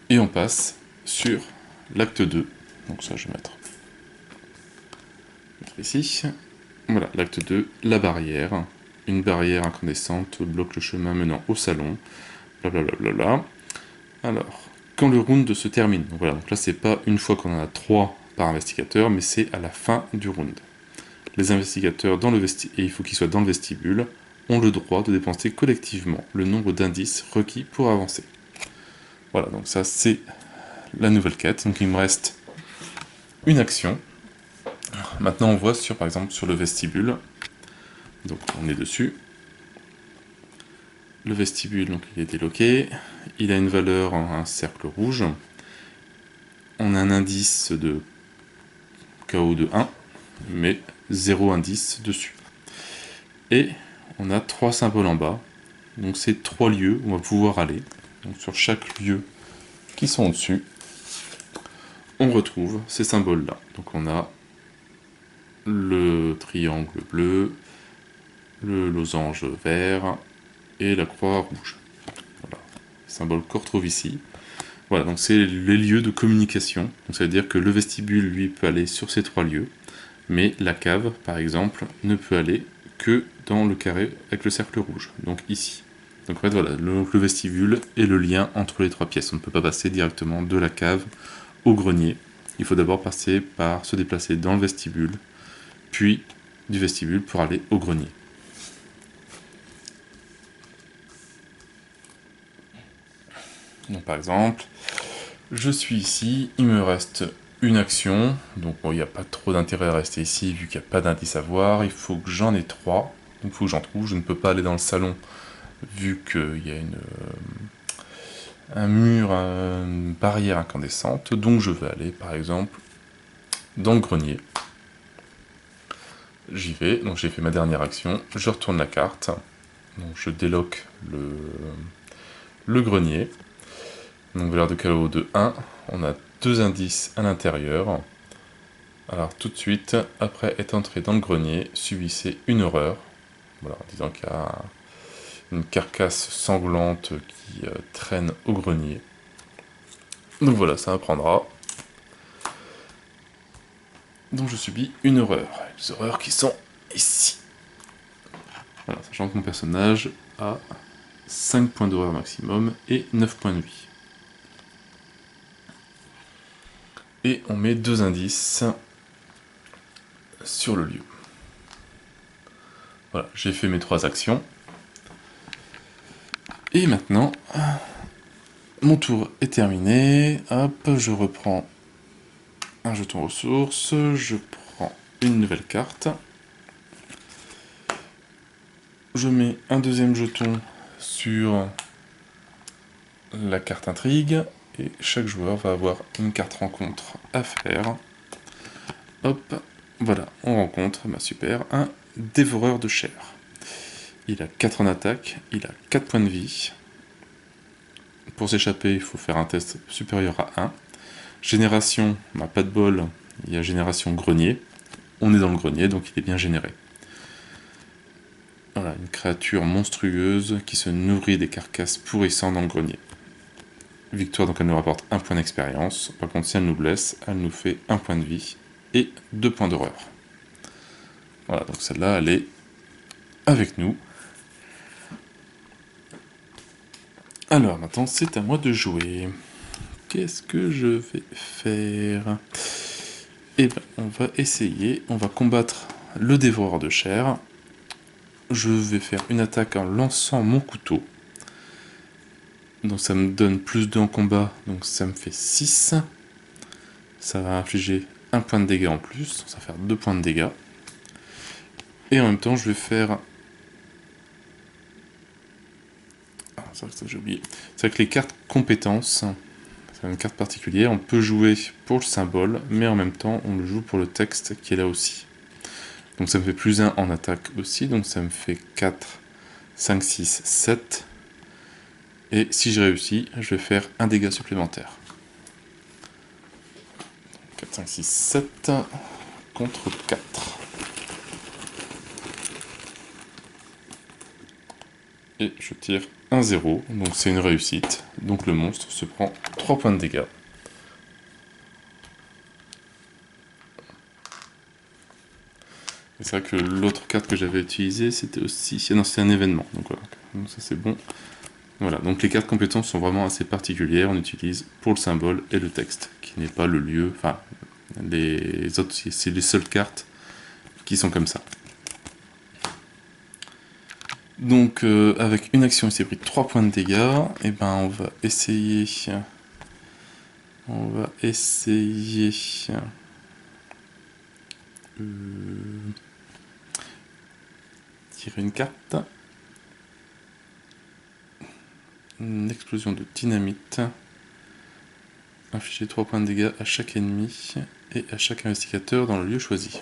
Et on passe sur l'acte 2. Donc ça, je vais mettre ici. Voilà, l'acte 2, la barrière. Une barrière incandescente bloque le chemin menant au salon. Blablabla. Alors, quand le round se termine, donc voilà, donc là c'est pas une fois qu'on en a 3 par investigateur, mais c'est à la fin du round. Les investigateurs dans le et il faut qu'ils soient dans le vestibule, ont le droit de dépenser collectivement le nombre d'indices requis pour avancer. Voilà, donc ça c'est la nouvelle quête. Donc il me reste une action. Maintenant on voit par exemple sur le vestibule. Donc on est dessus. Le vestibule, donc il est déloqué. Il a une valeur en un cercle rouge. On a un indice de KO de 1, mais 0 indice dessus. Et on a 3 symboles en bas. Donc c'est 3 lieux où on va pouvoir aller. Donc sur chaque lieu qui sont au-dessus, on retrouve ces symboles-là. Donc on a le triangle bleu, le losange vert et la croix rouge. Voilà, symbole qu'on retrouve ici. Voilà, donc c'est les lieux de communication. Donc ça veut dire que le vestibule, lui, peut aller sur ces 3 lieux, mais la cave, par exemple, ne peut aller que dans le carré avec le cercle rouge, donc ici. Donc en fait, voilà, le vestibule est le lien entre les 3 pièces. On ne peut pas passer directement de la cave au grenier. Il faut d'abord passer par se déplacer dans le vestibule, puis du vestibule pour aller au grenier. Donc par exemple, je suis ici, il me reste une action, donc bon, il n'y a pas trop d'intérêt à rester ici vu qu'il n'y a pas d'indice à voir, il faut que j'en ai 3, donc il faut que j'en trouve, je ne peux pas aller dans le salon vu qu'il y a un mur, une barrière incandescente, donc je vais aller par exemple dans le grenier. J'y vais, donc j'ai fait ma dernière action, je retourne la carte, donc je déloque le grenier. Donc valeur de KO de 1, on a 2 indices à l'intérieur. Alors tout de suite, après être entré dans le grenier, subissez une horreur. Voilà, en disant qu'il y a une carcasse sanglante qui traîne au grenier. Donc voilà, ça apprendra. Donc je subis une horreur. Les horreurs qui sont ici. Voilà, sachant que mon personnage a 5 points d'horreur maximum et 9 points de vie. Et on met 2 indices sur le lieu. Voilà, j'ai fait mes 3 actions. Et maintenant, mon tour est terminé. Hop, je reprends un jeton ressources. Je prends une nouvelle carte. Je mets un deuxième jeton sur la carte intrigue. Et chaque joueur va avoir une carte rencontre à faire. Hop, voilà, on rencontre, super, un dévoreur de chair. Il a 4 en attaque, il a 4 points de vie. Pour s'échapper, il faut faire un test supérieur à 1. Génération, on n'a pas de bol, il y a génération grenier. On est dans le grenier, donc il est bien généré. Voilà, une créature monstrueuse qui se nourrit des carcasses pourrissant dans le grenier. victoire, donc elle nous rapporte 1 point d'expérience. Par contre, si elle nous blesse, elle nous fait 1 point de vie et 2 points d'horreur. Voilà, donc celle-là, elle est avec nous. Alors, maintenant, c'est à moi de jouer. Qu'est-ce que je vais faire? Eh ben, on va essayer, on va combattre le dévoreur de chair. Je vais faire une attaque en lançant mon couteau. Donc ça me donne plus 2 en combat, donc ça me fait 6. Ça va infliger 1 point de dégâts en plus, ça va faire 2 points de dégâts. Et en même temps, je vais faire... Ah, c'est vrai que ça j'ai oublié. C'est vrai que les cartes compétences, c'est une carte particulière, on peut jouer pour le symbole, mais en même temps, on le joue pour le texte qui est là aussi. Donc ça me fait plus 1 en attaque aussi, donc ça me fait 4, 5, 6, 7. Et si je réussis, je vais faire un dégât supplémentaire. 4, 5, 6, 7 contre 4. Et je tire un 0, donc c'est une réussite. Donc le monstre se prend 3 points de dégâts. Et c'est vrai que l'autre carte que j'avais utilisée, c'était aussi... Non, c'est un événement, donc voilà. Donc ça c'est bon. Voilà, donc les cartes compétences sont vraiment assez particulières. On utilise pour le symbole et le texte, qui n'est pas le lieu. Enfin, les autres, c'est les seules cartes qui sont comme ça. Donc, avec une action, il s'est pris 3 points de dégâts. Et ben, on va essayer... tirer une carte. Une explosion de dynamite. Infliger 3 points de dégâts à chaque ennemi et à chaque investigateur dans le lieu choisi.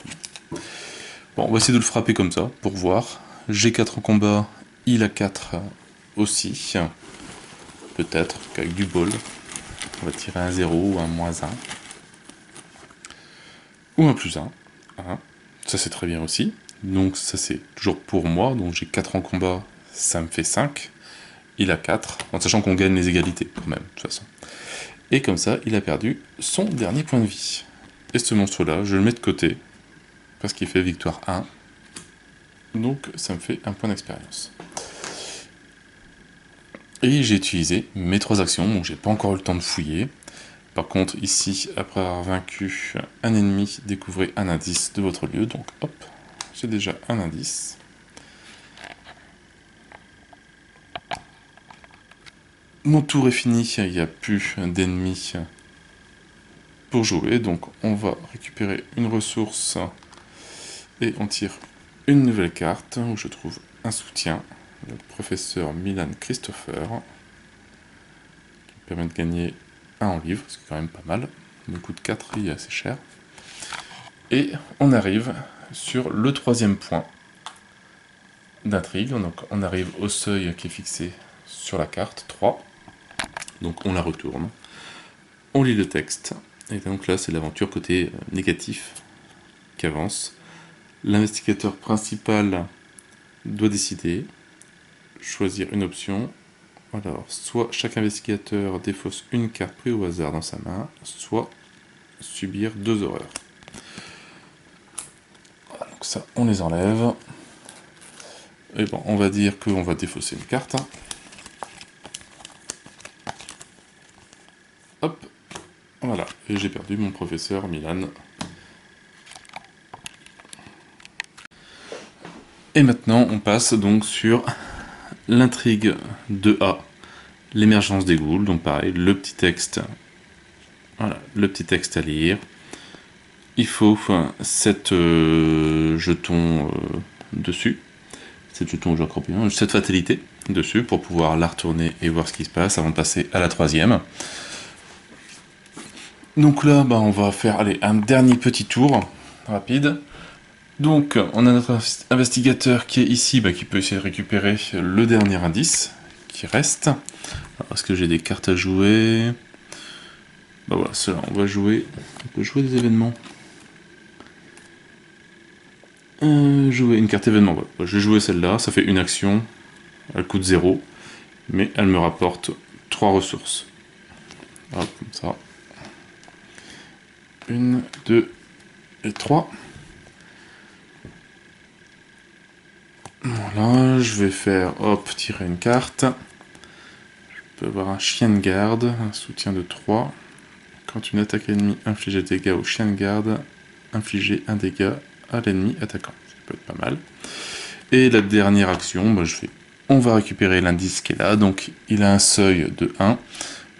Bon, on va essayer de le frapper comme ça, pour voir. J'ai 4 en combat, il a 4 aussi. Peut-être qu'avec du bol, on va tirer un 0 ou un -1. Ou un +1. Hein. Ça c'est très bien aussi. Donc ça c'est toujours pour moi, donc j'ai 4 en combat, ça me fait 5. Il a 4, en sachant qu'on gagne les égalités quand même, de toute façon. Et comme ça, il a perdu son dernier point de vie. Et ce monstre-là, je le mets de côté, parce qu'il fait victoire 1. Donc ça me fait 1 point d'expérience. Et j'ai utilisé mes 3 actions, donc j'ai pas encore eu le temps de fouiller. Par contre, ici, après avoir vaincu un ennemi, découvrez un indice de votre lieu. Donc hop, j'ai déjà un indice. Mon tour est fini, il n'y a plus d'ennemis pour jouer, donc on va récupérer une ressource et on tire une nouvelle carte où je trouve un soutien, le professeur Milan Christopher, qui me permet de gagner 1 en livre, ce qui est quand même pas mal. Le coût de 4 il est assez cher. Et on arrive sur le 3e point d'intrigue, donc on arrive au seuil qui est fixé sur la carte, 3. Donc on la retourne, on lit le texte, et donc là c'est l'aventure côté négatif qui avance. L'investigateur principal doit décider, choisir une option. Alors, soit chaque investigateur défausse une carte prise au hasard dans sa main, soit subir 2 horreurs. Voilà, donc ça on les enlève. Et bon, on va dire qu'on va défausser une carte. Hop, voilà, et j'ai perdu mon professeur Milan. Et maintenant, on passe donc sur l'intrigue 2A, l'émergence des ghouls. Donc pareil, le petit texte, voilà, le petit texte à lire. Il faut 7 jetons dessus, 7 jetons, je crois bien, 7 fatalités dessus pour pouvoir la retourner et voir ce qui se passe avant de passer à la 3e. Donc là, bah, on va faire un dernier petit tour rapide. Donc, on a notre investigateur qui est ici, bah, qui peut essayer de récupérer le dernier indice qui reste. Est-ce que j'ai des cartes à jouer? Bah voilà, cela, on va jouer. On peut jouer des événements. Jouer une carte événement. Voilà. Je vais jouer celle-là, ça fait une action. Elle coûte 0, mais elle me rapporte 3 ressources. Hop, comme ça. 1, 2 et 3. Voilà, je vais faire, hop, tirer une carte. Je peux avoir un chien de garde, un soutien de 3. Quand une attaque ennemie inflige des dégâts au chien de garde, infliger un dégât à l'ennemi attaquant. Ça peut être pas mal. Et la dernière action, bah, on va récupérer l'indice qui est là. Donc il a un seuil de 1.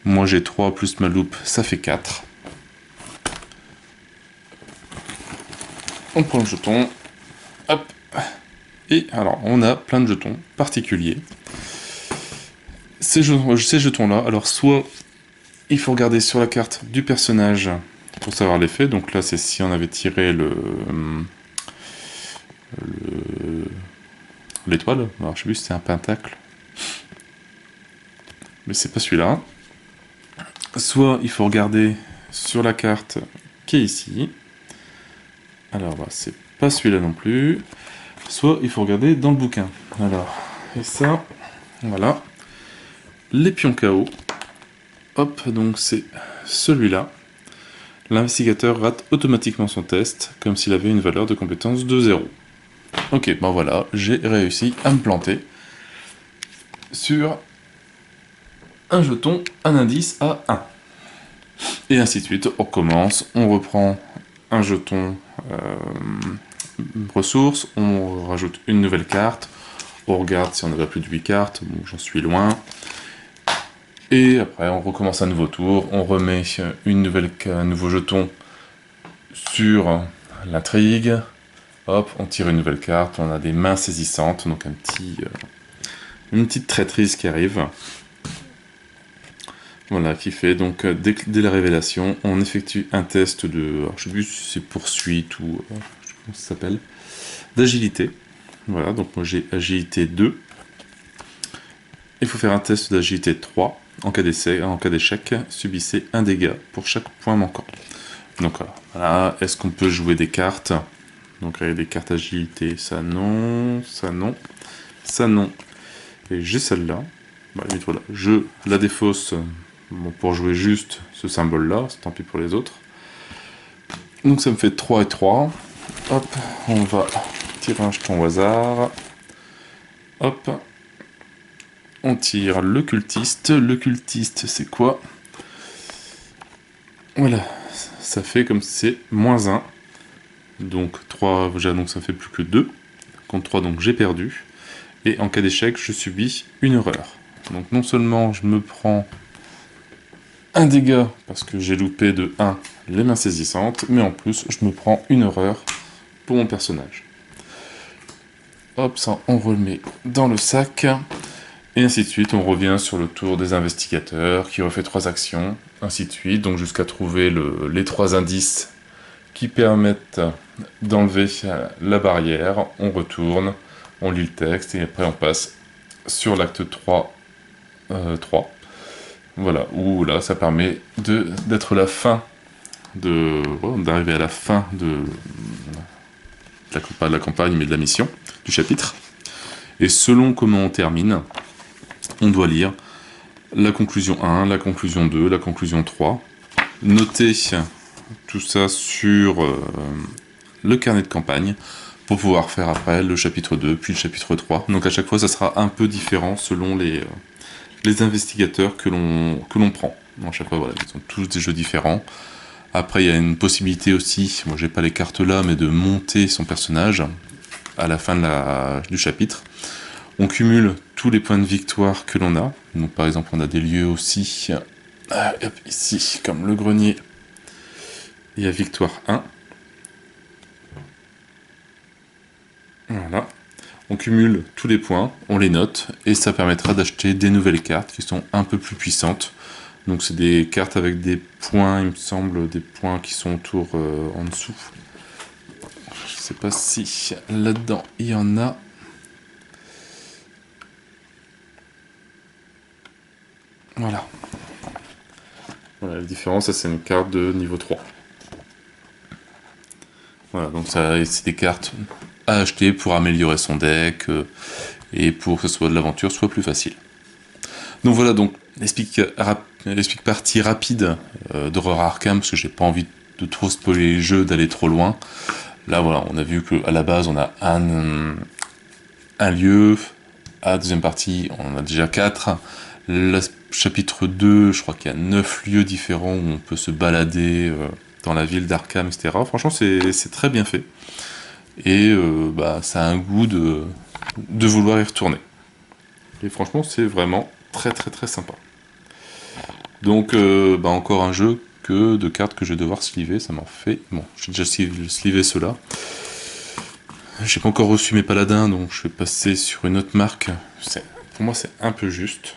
Moi j'ai 3 plus ma loupe, ça fait 4. On prend le jeton. Hop. Et alors on a plein de jetons particuliers. Ces jetons-là, alors soit il faut regarder sur la carte du personnage pour savoir l'effet. Donc là c'est si on avait tiré l'étoile. Alors je sais plus si c'était un pentacle. Mais c'est pas celui-là. Soit il faut regarder sur la carte qui est ici. Alors bah, c'est pas celui-là non plus. Soit il faut regarder dans le bouquin. Alors, et ça, voilà. Les pions KO. Hop, donc c'est celui-là. L'investigateur rate automatiquement son test, comme s'il avait une valeur de compétence de 0. Ok, ben voilà, j'ai réussi à me planter sur un jeton, un indice à 1. Et ainsi de suite, on recommence, on reprend un jeton ressources, on rajoute une nouvelle carte, on regarde si on n'a pas plus de 8 cartes, bon, j'en suis loin. Et après, on recommence un nouveau tour, on remet un nouveau jeton sur l'intrigue. Hop, on tire une nouvelle carte, on a des mains saisissantes, donc une petite traîtrise qui arrive. Voilà, qui fait donc dès la révélation, on effectue un test de, alors, je sais plus si c'est poursuite ou je sais pas comment ça s'appelle, d'agilité. Voilà, donc moi j'ai agilité 2. Il faut faire un test d'agilité 3. En cas d'échec, subissez un dégât pour chaque point manquant. Donc voilà, est-ce qu'on peut jouer des cartes? Donc avec des cartes agilité, ça non, ça non, ça non. Et j'ai celle-là. Bah, voilà, je la défausse bon, pour jouer juste ce symbole-là, tant pis pour les autres. Donc ça me fait 3 et 3. Hop, on va tirer un jeton au hasard. Hop. On tire le cultiste. Le cultiste, c'est quoi? Voilà, ça fait comme c'est moins 1. Donc 3, donc ça fait plus que 2. Contre 3, donc j'ai perdu. Et en cas d'échec, je subis une erreur. Donc non seulement je me prends un dégât, parce que j'ai loupé de 1 les mains saisissantes, mais en plus, je me prends une erreur pour mon personnage. Hop, ça, on remet dans le sac. Et ainsi de suite, on revient sur le tour des investigateurs, qui refait 3 actions, ainsi de suite, donc jusqu'à trouver les 3 indices qui permettent d'enlever la barrière. On retourne, on lit le texte, et après on passe sur l'acte 3. Voilà, où là, ça permet d'être la fin d'arriver à la fin pas de la campagne, mais de la mission, du chapitre. Et selon comment on termine, on doit lire la conclusion 1, la conclusion 2, la conclusion 3, noter tout ça sur le carnet de campagne pour pouvoir faire après le chapitre 2, puis le chapitre 3. Donc à chaque fois, ça sera un peu différent selon les investigateurs que l'on prend. À chaque fois, voilà, ils sont tous des jeux différents. Après, il y a une possibilité aussi, moi j'ai pas les cartes là, mais de monter son personnage à la fin du chapitre. On cumule tous les points de victoire que l'on a. Donc par exemple, on a des lieux aussi, ici, comme le grenier. Il y a victoire 1. Voilà. On cumule tous les points, on les note, et ça permettra d'acheter des nouvelles cartes qui sont un peu plus puissantes. Donc c'est des cartes avec des points, il me semble, des points qui sont autour en dessous. Je sais pas si là-dedans il y en a. Voilà. Voilà, la différence, c'est une carte de niveau 3. Voilà, donc c'est des cartes à acheter pour améliorer son deck et pour que ce soit de l'aventure soit plus facile. Donc voilà, donc explique partie rapide d'Horror Arkham, parce que j'ai pas envie de trop spoiler les jeux, d'aller trop loin. Là, voilà, on a vu qu'à la base, on a un lieu. À la deuxième partie, on en a déjà 4. Le chapitre 2, je crois qu'il y a 9 lieux différents où on peut se balader dans la ville d'Arkham, etc. Franchement, c'est très bien fait. Et ça a un goût de vouloir y retourner. Et franchement, c'est vraiment très très très sympa. Donc, encore un jeu de cartes que je vais devoir sliver, ça m'en fait... Bon, j'ai déjà slivé ceux-là. J'ai pas encore reçu mes paladins, donc je vais passer sur une autre marque. Pour moi, c'est un peu juste.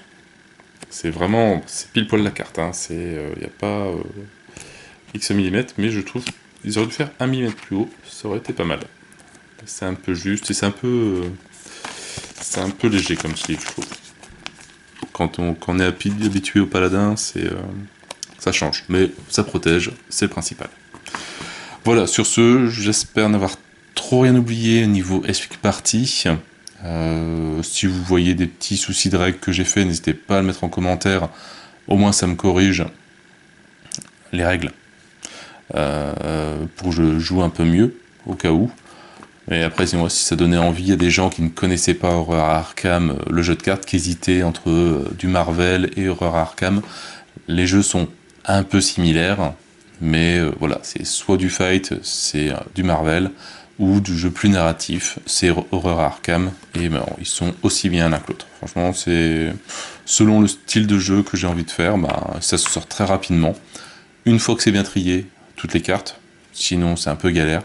C'est vraiment... C'est pile poil la carte, hein. Il n'y a pas X millimètres, mais je trouve qu'ils auraient dû faire 1 mm plus haut, ça aurait été pas mal. C'est un peu juste, et c'est un peu léger comme sleeve, je trouve. Quand on est habitué au paladin, ça change, mais ça protège, c'est le principal. Voilà, sur ce, j'espère n'avoir trop rien oublié au niveau Epic Party. Si vous voyez des petits soucis de règles que j'ai fait, n'hésitez pas à le mettre en commentaire, au moins ça me corrige les règles, pour que je joue un peu mieux, au cas où. Et après, si ça donnait envie à des gens qui ne connaissaient pas Horror Arkham, le jeu de cartes, qui hésitaient entre du Marvel et Horror Arkham. Les jeux sont un peu similaires, mais voilà, c'est soit du fight, c'est du Marvel, ou du jeu plus narratif, c'est Horror Arkham, et ils sont aussi bien l'un que l'autre. Franchement, c'est selon le style de jeu que j'ai envie de faire, ça se sort très rapidement. Une fois que c'est bien trié, toutes les cartes, sinon c'est un peu galère.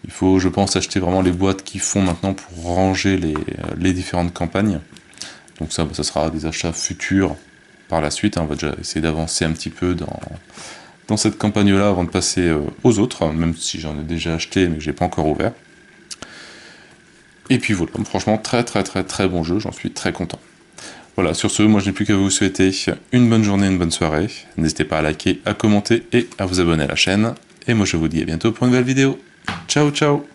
Il faut, je pense, acheter vraiment les boîtes qu'ils font maintenant pour ranger les différentes campagnes. Donc ça sera des achats futurs par la suite. On va déjà essayer d'avancer un petit peu dans cette campagne-là avant de passer aux autres, même si j'en ai déjà acheté mais que j'ai pas encore ouvert. Et puis voilà, franchement, très très très très bon jeu, j'en suis très content. Voilà, sur ce, moi je n'ai plus qu'à vous souhaiter une bonne journée, une bonne soirée. N'hésitez pas à liker, à commenter et à vous abonner à la chaîne. Et moi je vous dis à bientôt pour une nouvelle vidéo. Ciao ciao.